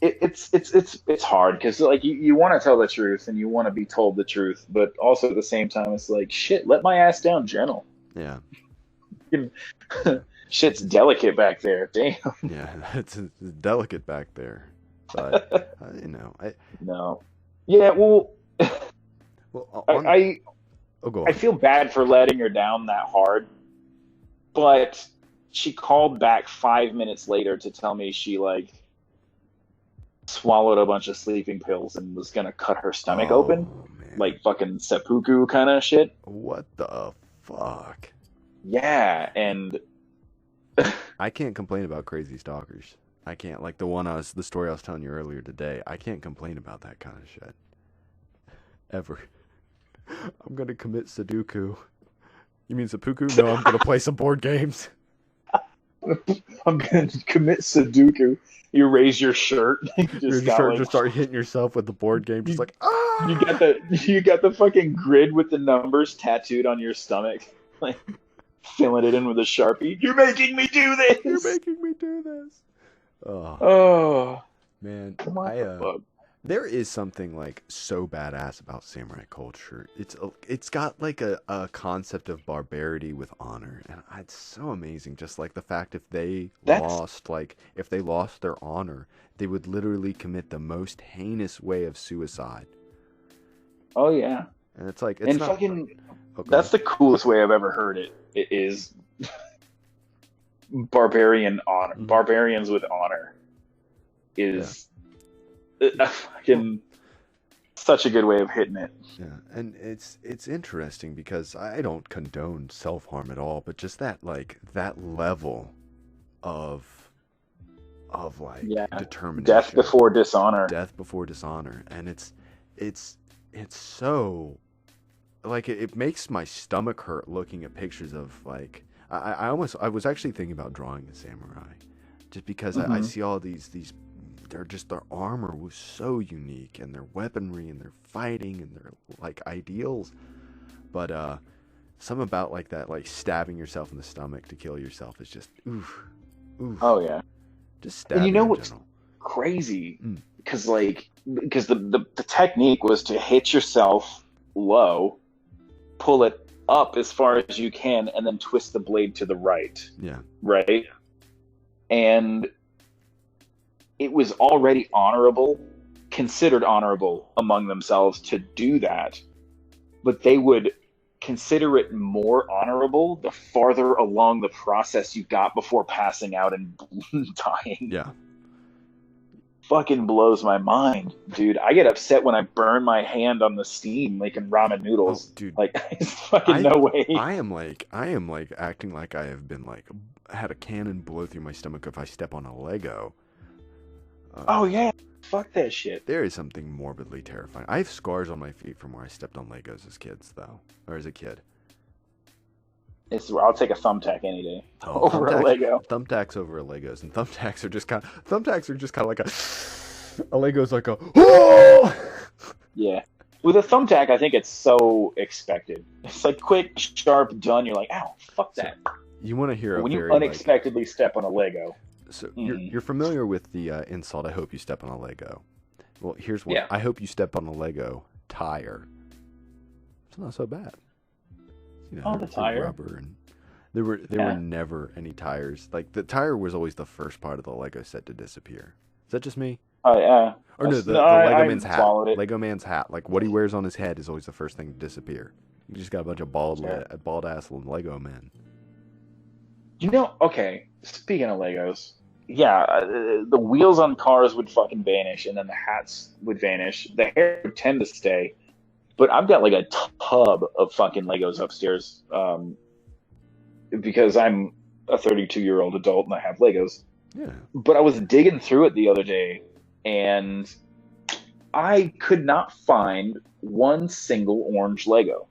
it's hard because like you want to tell the truth and you want to be told the truth, but also at the same time it's like, shit, let my ass down, gentle. Yeah. Shit's delicate back there. Damn. Yeah, it's delicate back there. But No. Yeah. Well. Well, go on. I feel bad for letting her down that hard, but she called back 5 minutes later to tell me she like swallowed a bunch of sleeping pills and was gonna cut her stomach open, man. Like fucking seppuku kind of shit. What the fuck? Yeah, and I can't complain about crazy stalkers. I can't, like the story I was telling you earlier today. I can't complain about that kind of shit ever. I'm gonna commit Sudoku. You mean seppuku? No, I'm gonna play some board games. I'm gonna commit Sudoku. You raise your shirt. Just start hitting yourself with the board game. Just like, ah! You got the fucking grid with the numbers tattooed on your stomach. Like, filling it in with a Sharpie. You're making me do this! You're making me do this! Oh. Man, there is something like so badass about samurai culture. It's got like a concept of barbarity with honor, and it's so amazing. Just like the fact if they lost their honor, they would literally commit the most heinous way of suicide. Oh yeah, and it's like that's the coolest way I've ever heard it. It is barbarian honor. Mm-hmm. Barbarians with honor is. Yeah. Fucking such a good way of hitting it. Yeah, and it's interesting because I don't condone self-harm at all, but just that level of determination. Death before dishonor. Death before dishonor. And it's so like it makes my stomach hurt looking at pictures of like I was actually thinking about drawing a samurai just because mm-hmm. I see all these their armor was so unique, and their weaponry and their fighting and their like ideals, but something about like that, like stabbing yourself in the stomach to kill yourself is just oof. Oh yeah, just stabbing. And you know what's crazy? Because the technique was to hit yourself low, pull it up as far as you can, and then twist the blade to the right. Yeah. Right. And it was already considered honorable among themselves to do that, but they would consider it more honorable the farther along the process you got before passing out and dying. Yeah. Fucking blows my mind, dude. I get upset when I burn my hand on the steam making ramen noodles. Oh, dude. Like, fucking no way. I am like acting like I have been like had a cannon blow through my stomach if I step on a Lego. Oh yeah, fuck that shit. There is something morbidly terrifying. I have scars on my feet from where I stepped on Legos as a kid. I'll take a thumbtack any day over a Lego. Thumbtacks over a Legos, and thumbtacks are just kind of like a. A Lego's like a oh! Yeah. With a thumbtack, I think it's so expected. It's like quick, sharp, done. You're like, ow, fuck that. You want to hear But a when very you unexpectedly step on a Lego. so you're familiar with the insult, I hope you step on a Lego. Well, here's one. Yeah. I hope you step on a Lego tire. It's not so bad. You know, the tire. Rubber and there were never any tires. Like the tire was always the first part of the Lego set to disappear. Is that just me? Oh yeah. Or no, the Lego Man's hat. Lego Man's hat. Like what he wears on his head is always the first thing to disappear. You just got a bunch of bald ass Lego men. You know, okay, speaking of Legos, yeah, the wheels on cars would fucking vanish, and then the hats would vanish. The hair would tend to stay, but I've got like a tub of fucking Legos upstairs because I'm a 32-year-old adult and I have Legos. Yeah. But I was digging through it the other day, and I could not find one single orange Lego.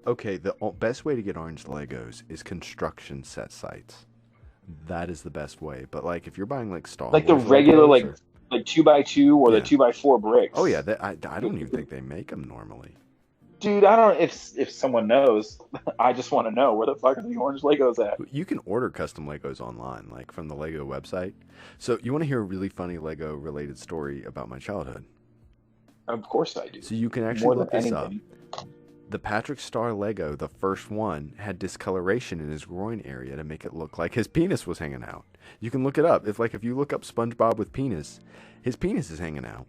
Okay, the best way to get orange Legos is construction set sites. That is the best way. But like, if you're buying like Star like Wars the regular Legos like 2x2 or the 2x4 bricks. Oh yeah, I don't even think they make them normally. Dude, I don't know if someone knows. I just want to know where the fuck are the orange Legos at. You can order custom Legos online, like from the Lego website. So you want to hear a really funny Lego related story about my childhood? Of course I do. So you can actually look this up. The Patrick Star Lego, the first one, had discoloration in his groin area to make it look like his penis was hanging out. You can look it up. If you look up SpongeBob with penis, his penis is hanging out.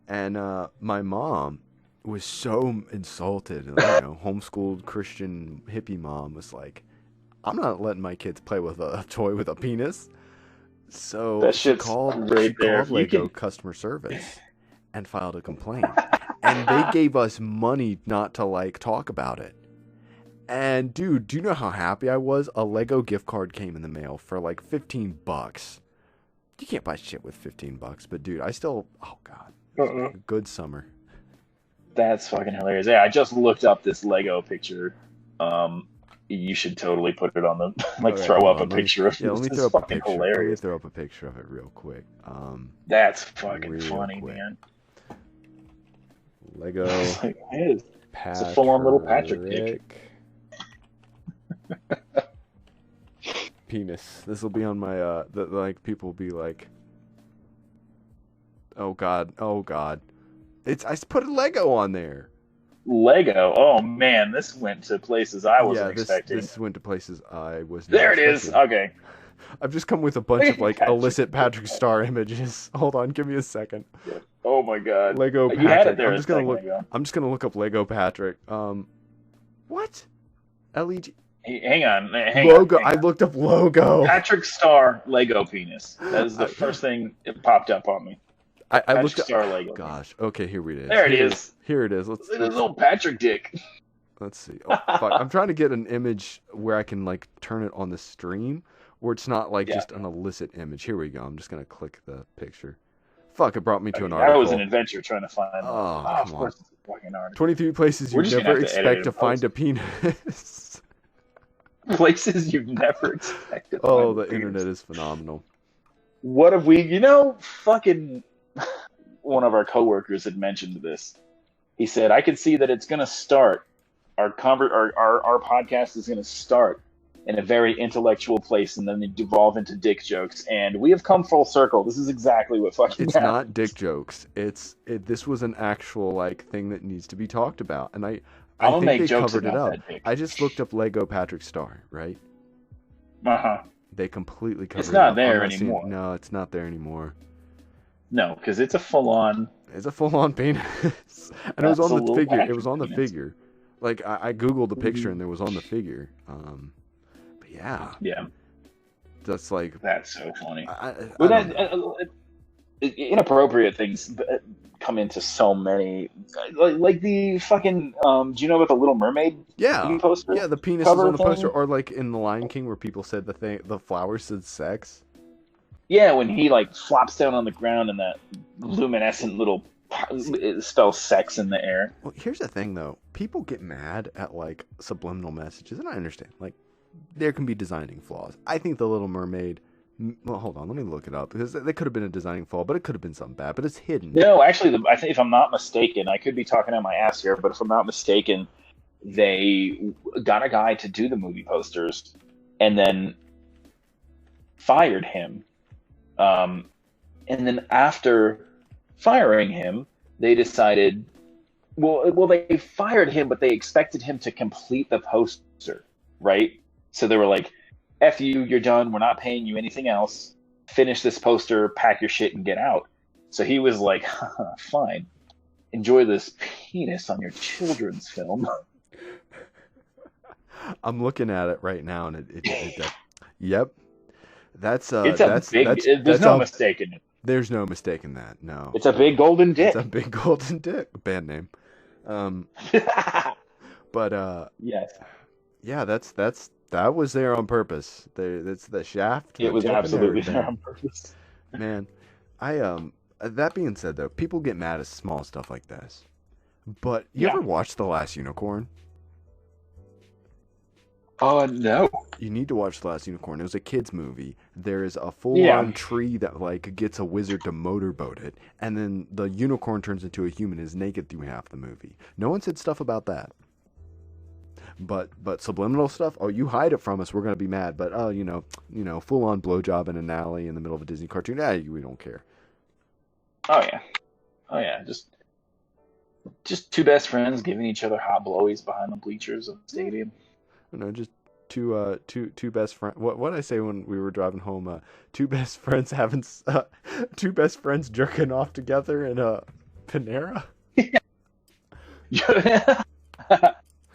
And my mom was so insulted. You know, homeschooled Christian hippie mom was like, "I'm not letting my kids play with a toy with a penis." So she called Lego customer service and filed a complaint. And they gave us money not to like talk about it. And dude, do you know how happy I was? A Lego gift card came in the mail for like $15. You can't buy shit with $15, but dude, I still, oh god, good summer. That's fucking hilarious. Yeah, I just looked up this Lego picture. You should totally put it on the throw up a picture of it. Yeah, let me throw up a picture. Hilarious. Let me throw up a picture of it real quick. That's fucking funny, man. Lego. It's a full-on little Patrick dick. Penis. This will be on my like people will be like, oh god. I put a Lego on there. Lego. Oh man, this went to places I wasn't expecting. This went to places I was not There it expecting. is. Okay. I've just come with a bunch of like illicit Patrick Star images. Hold on, give me a second. Oh my god. Lego Patrick. You had it there. I'm just gonna look up Lego Patrick. What? LED. Hang on. Logo. I looked up logo. Patrick Star Lego penis. That is the first thing that popped up on me. I looked up Star Lego. Gosh. Okay, here it is. There it is. Here it is. Let's look at this little Patrick dick. Let's see. Oh, fuck. I'm trying to get an image where I can like turn it on the stream, where it's not like just an illicit image. Here we go. I'm just gonna click the picture. Fuck! It brought me to an article. That was an adventure trying to find. Oh, of course, it's a fucking article. 23 places you never expect to find a penis. Places you've never expected. Oh, the internet is phenomenal. What have we? Fucking. One of our coworkers had mentioned this. He said, "I can see that it's going to start. Our podcast is going to start in a very intellectual place, and then they devolve into dick jokes. And we have come full circle. This is exactly what fucking It's happened. Not dick jokes. This was an actual like thing that needs to be talked about, and I think they covered it up. I just looked up Lego Patrick Star, right? They completely covered it up. It's not there anymore. No, it's not there anymore. No, because it's a full-on. It's a full-on penis, and it was on the figure. It was on the figure. Like I googled the picture, and there was on the figure. But yeah. Yeah. That's like. That's so funny. Inappropriate things come into so many, like the fucking. Do you know about the Little Mermaid? Yeah. Poster? Yeah, the penis is on the poster, or like in The Lion King, where people said the flower said sex. Yeah, when he like flops down on the ground and that luminescent little it spells sex in the air. Well, here's the thing though. People get mad at like subliminal messages, and I understand. Like there can be designing flaws. I think The Little Mermaid Well, hold on, let me look it up because they could have been a designing flaw, but it could have been something bad. But it's hidden. No, actually, I think if I'm not mistaken, I could be talking out my ass here, but if I'm not mistaken, they got a guy to do the movie posters and then fired him. And then after firing him, they decided, well, they fired him, but they expected him to complete the poster, right? So they were like, F you, you're done. We're not paying you anything else. Finish this poster, pack your shit, and get out. So he was like, fine. Enjoy this penis on your children's film. I'm looking at it right now, and yep, that's there's no mistake in it. There's no mistake in that. No, it's a big golden dick. It's a big golden dick. Band name. But yes, yeah, that was there on purpose. That's the shaft. It was absolutely there on purpose. Man, that being said, though, people get mad at small stuff like this. But you ever watch The Last Unicorn? No. You need to watch The Last Unicorn. It was a kid's movie. There's a full-on tree that like gets a wizard to motorboat it, and then the unicorn turns into a human and is naked through half the movie. No one said stuff about that. But subliminal stuff, oh, you hide it from us, we're gonna be mad. But full-on blowjob in an alley in the middle of a Disney cartoon, we don't care. Oh yeah, just two best friends giving each other hot blowies behind the bleachers of the stadium. Just two best friends. What did I say when we were driving home? Two best friends having two best friends jerking off together in a Panera.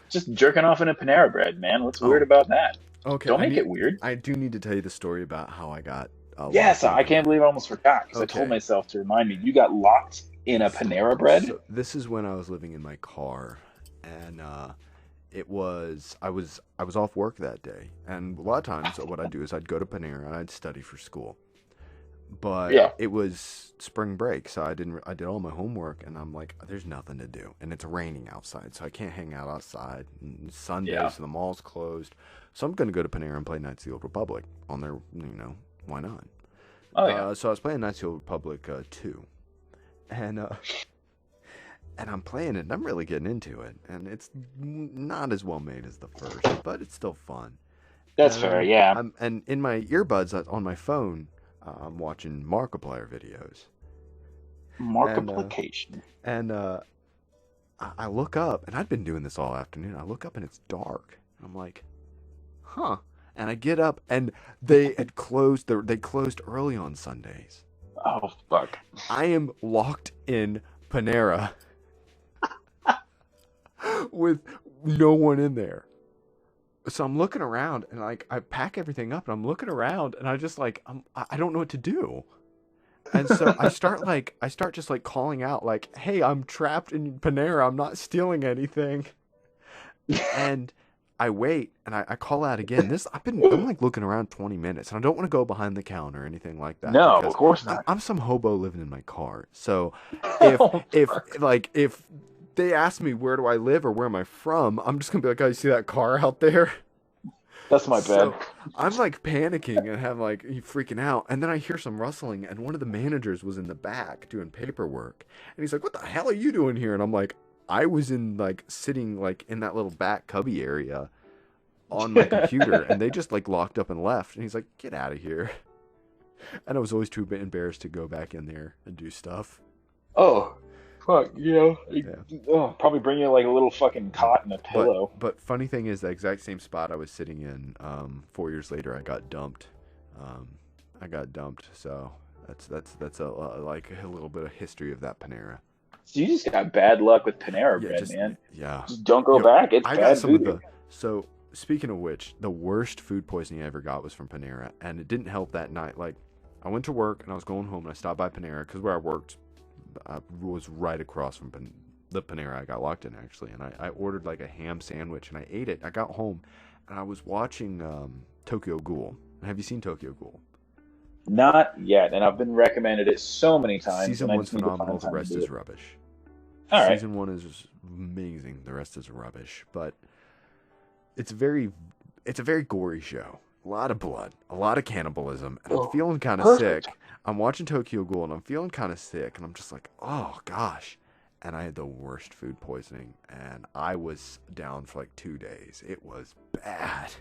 Just jerking off in a Panera Bread, man. What's weird about that? Okay, don't make it weird. I do need to tell you the story about how I got. Yes, I can't believe I almost forgot because I told myself to remind me. You got locked in a Panera Bread. So this is when I was living in my car, and I was off work that day, and a lot of times what I'd do is I'd go to Panera and I'd study for school. But it was spring break, so I did all my homework, and I'm like, there's nothing to do, and it's raining outside, so I can't hang out outside. And it's Sunday, so the mall's closed, so I'm gonna go to Panera and play Knights of the Old Republic on their, why not? So I was playing Knights of the Old Republic 2, and I'm playing it, and I'm really getting into it, and it's not as well made as the first, but it's still fun. That's fair, yeah. And in my earbuds on my phone, I'm watching Markiplier videos. Markiplication. And I look up, and I'd been doing this all afternoon. I look up, and it's dark. I'm like, huh. And I get up, and they had closed. They closed early on Sundays. Oh, fuck. I am locked in Panera with no one in there. So I'm looking around, and like I pack everything up, and I'm looking around, and I just like I don't know what to do. And so I start just like calling out like, "Hey, I'm trapped in Panera. I'm not stealing anything." And I wait, and I call out again. I'm like looking around 20 minutes, and I don't want to go behind the counter or anything like that. No, of course not. I'm some hobo living in my car. So if they ask me where do I live or where am I from, I'm just gonna be like, "Oh, you see that car out there?" That's my bad. So I'm like panicking and have like freaking out, and then I hear some rustling, and one of the managers was in the back doing paperwork, and he's like, "What the hell are you doing here?" And I'm like, "I was in like sitting like in that little back cubby area on my computer, and they just like locked up and left." And he's like, "Get out of here." And I was always too embarrassed to go back in there and do stuff. Oh. Fuck, probably bring you like a little fucking cot and a pillow. But funny thing is, the exact same spot I was sitting in, 4 years later, I got dumped. So that's a little bit of history of that Panera. So you just got bad luck with Panera Bread, man. Yeah. Just don't go back. It's bad food. So speaking of which, the worst food poisoning I ever got was from Panera, and it didn't help that night. Like, I went to work and I was going home, and I stopped by Panera because where I worked was right across from the Panera I got locked in, actually, and I ordered like a ham sandwich, and I ate it. I got home, and I was watching Tokyo Ghoul. Have you seen Tokyo Ghoul? Not yet, and I've been recommended it so many times. Season 1's phenomenal, the rest is rubbish. All right. Season 1 is amazing, the rest is rubbish, but it's a very gory show. a lot of blood, a lot of cannibalism, and I'm Oh, feeling kind of perfect. sick. I'm watching Tokyo Ghoul, and I'm feeling kind of sick, and I'm just like, oh gosh. And I had the worst food poisoning, and I was down for like 2 days. It was bad.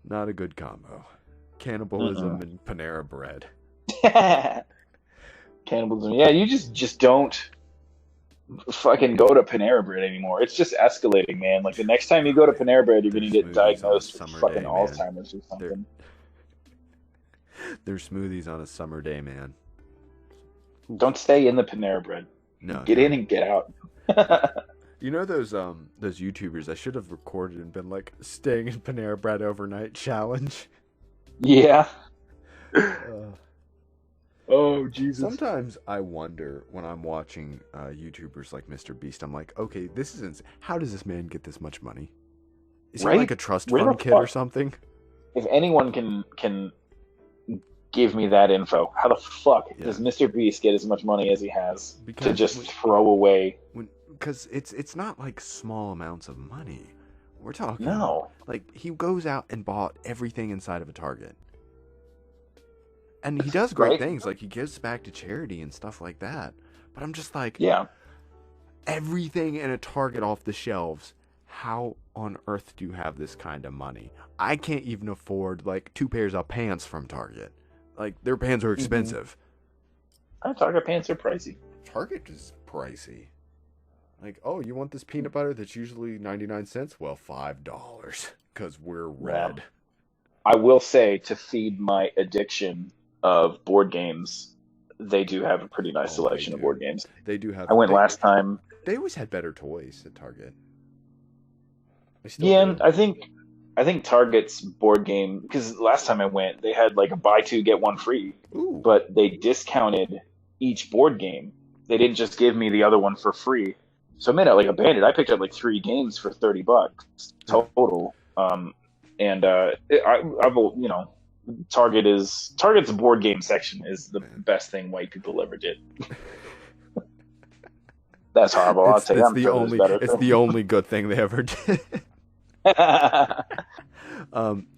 Not a good combo. Cannibalism and Panera bread. Cannibalism. Yeah, you just don't fucking go to Panera Bread anymore. It's just escalating, man. Like the next time you go to Panera Bread, you're Their gonna get smoothies on a diagnosed with summer fucking day, man. Alzheimer's or Their something. smoothies on a summer day, man. Ooh. Don't stay in the Panera Bread. No, Get in and get out. You know those YouTubers? I should have recorded and been like, staying in Panera Bread overnight challenge. Yeah. Uh, Oh Jesus. Sometimes I wonder when I'm watching YouTubers like Mr. Beast, I'm like, okay, this is insane. How does this man get this much money? Is he like a trust Where the fund kid or fuck- something? If anyone can give me that info, how the fuck Yeah. does Mr. Beast get as much money as he has to Because just throw away? Because it's not like small amounts of money. We're talking No. like he goes out and bought everything inside of a Target. And he does great Right. things, like he gives back to charity and stuff like that. But I'm just like, Yeah. everything in a Target off the shelves. How on earth do you have this kind of money? I can't even afford like 2 pairs of pants from Target. Like their pants are expensive. Target pants are pricey. Target is pricey. Like, oh, you want this peanut butter that's usually 99 cents? Well, $5 because we're red. I will say, to feed my addiction of board games, they do have a pretty nice selection of board games. They do have. I went last time. They always had better toys at Target. Yeah, and I think Target's board game, because last time I went, they had like a buy two get one free, Ooh. but they discounted each board game. They didn't just give me the other one for free. So I made out like a bandit. I picked up like 3 games for $30 total. Target's board game section is the best thing white people ever did. That's horrible. I'll tell you. It's the only good thing they ever did.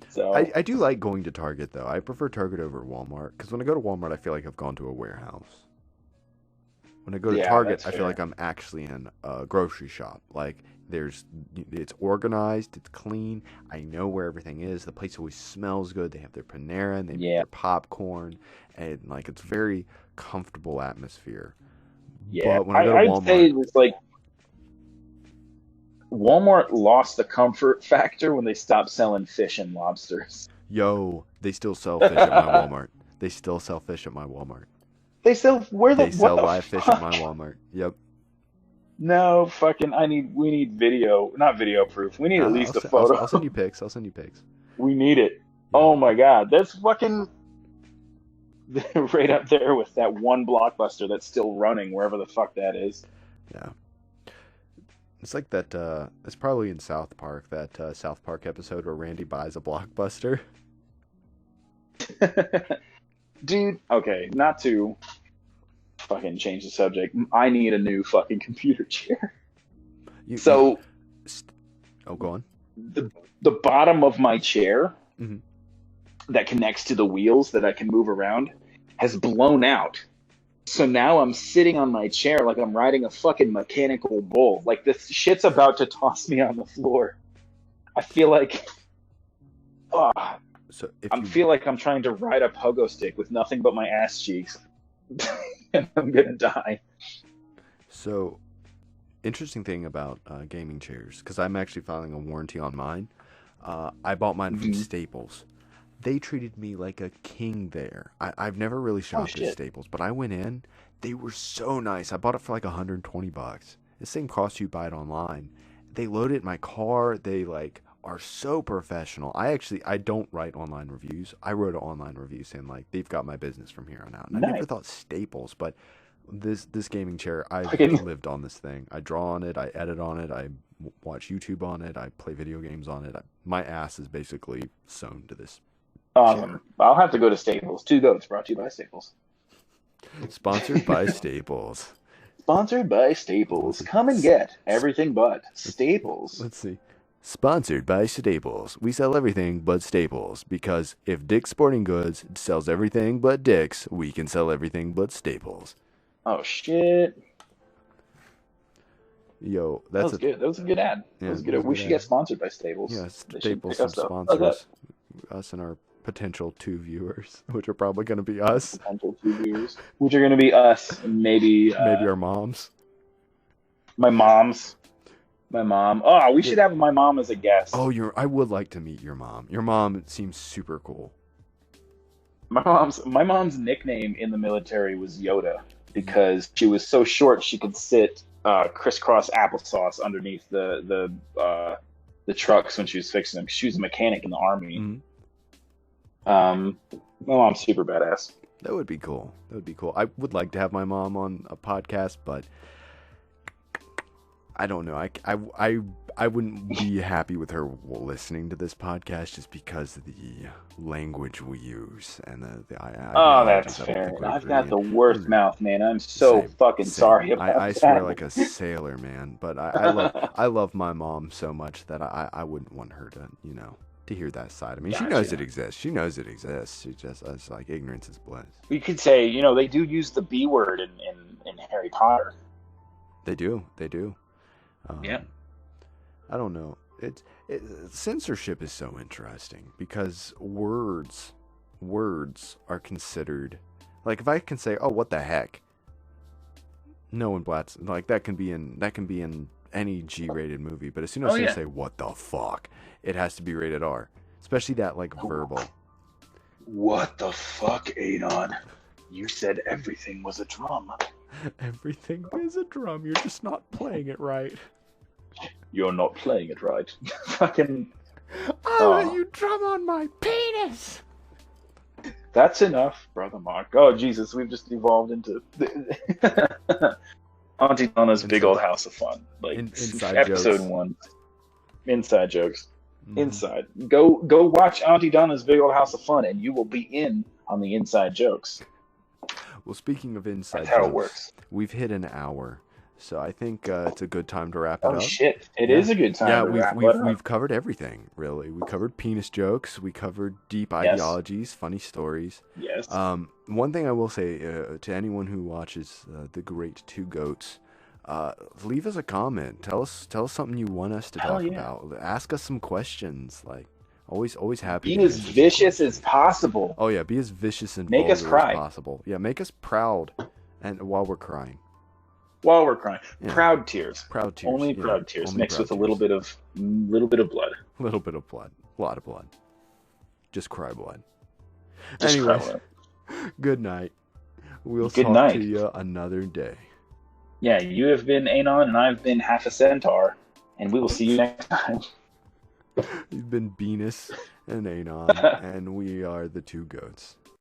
So I do like going to Target though. I prefer Target over Walmart because when I go to Walmart, I feel like I've gone to a warehouse. When I go to Target, I feel like I'm actually in a grocery shop. Like it's organized, it's clean. I know where everything is. The place always smells good. They have their Panera and they make their popcorn, and like it's very comfortable atmosphere. Yeah, but when I go to Walmart, I'd say it's like Walmart lost the comfort factor when they stopped selling fish and lobsters. Yo, they still sell fish at my Walmart. They still sell fish at my Walmart. They sell They sell live fish at my Walmart. Yep. No, fucking. We need video, not video proof. We need at least a photo. I'll send you pics. We need it. Yeah. Oh my god, that's fucking right up there with that one Blockbuster that's still running wherever the fuck that is. Yeah. It's like that. It's probably in South Park. That South Park episode where Randy buys a Blockbuster. Dude, okay, not to fucking change the subject. I need a new fucking computer chair. Go on. The bottom of my chair Mm-hmm. that connects to the wheels that I can move around has blown out. So now I'm sitting on my chair like I'm riding a fucking mechanical bull. Like this shit's about to toss me on the floor. I feel like feel like I'm trying to ride a pogo stick with nothing but my ass cheeks. And I'm gonna die. So, interesting thing about gaming chairs, because I'm actually filing a warranty on mine. I bought mine from Staples. They treated me like a king there. I've never really shopped at Staples, but I went in. They were so nice. I bought it for like $120. This thing costs you buy it online. They load it in my car. They like are so professional. I don't write online reviews. I wrote an online review saying like they've got my business from here on out. And I never thought Staples, but this gaming chair, I've lived on this thing. I draw on it. I edit on it. I watch YouTube on it. I play video games on it. My ass is basically sewn to this. Awesome. I'll have to go to Staples. 2 Goats brought to you by Staples. Sponsored by Staples. Sponsored by Staples. Come and get everything but Staples. Let's see. Sponsored by Staples. We sell everything but Staples, because if Dick's Sporting Goods sells everything but Dick's, we can sell everything but Staples. Oh shit! Yo, That was good. That was a good ad. Yeah, that was good. We should get sponsored by Staples. Yeah, They should Staples pick some us up. sponsors. Us and our potential 2 viewers, which are probably going to be us. Potential 2 viewers, which are going to be us, and maybe our moms. My mom. Oh, we should have my mom as a guest. Oh, I would like to meet your mom. Your mom seems super cool. My mom's nickname in the military was Yoda because she was so short she could sit crisscross applesauce underneath the trucks when she was fixing them. She was a mechanic in the army. Mm-hmm. My mom's super badass. That would be cool. I would like to have my mom on a podcast, but I don't know. I wouldn't be happy with her listening to this podcast just because of the language we use and that's fair. I've got the worst mouth, man. I'm so fucking sorry about that. I swear like a sailor, man. But I love my mom so much that I wouldn't want her to, to hear that side. I mean, she knows it exists. She just, it's like ignorance is bliss. We could say, they do use the B word in Harry Potter. They do. Yeah. I don't know. Censorship is so interesting because words are considered, like if I can say, "Oh, what the heck," no one blats, like that can be in any G-rated movie, but as soon as you say "what the fuck," it has to be rated R, especially that like verbal. What the fuck, Anon? You said everything was a drum. Everything is a drum. You're just not playing it right. You're not playing it right. Fucking. I'll let you drum on my penis. That's enough, Brother Mark. Oh, Jesus, we've just evolved into Auntie Donna's Big Old House of Fun. Like, inside episode jokes. 1. Inside jokes. Mm. Inside. Go watch Auntie Donna's Big Old House of Fun, and you will be in on the inside jokes. Well, speaking of inside That's jokes, how it works. We've hit an hour. So I think it's a good time to wrap it up. Oh shit! It is a good time. Yeah, to wrap it up. we've covered everything really. We covered penis jokes. We covered deep ideologies, funny stories. Yes. One thing I will say to anyone who watches the Great Two Goats, leave us a comment. Tell us something you want us to talk about. Ask us some questions. Like always happy. Be as vicious as possible. Oh yeah, be as vicious and make us cry as possible. Yeah, make us proud, and while we're crying. Yeah. Proud tears. Only proud tears, only mixed proud with a little bit of blood. A little bit of blood. A lot of blood. Just cry blood. Just Anyways, cry blood. Good night. We'll talk to you another day. Yeah, you have been Anon and I've been half a centaur, and we will see you next time. You've been Venus and Anon, and we are the Two Goats.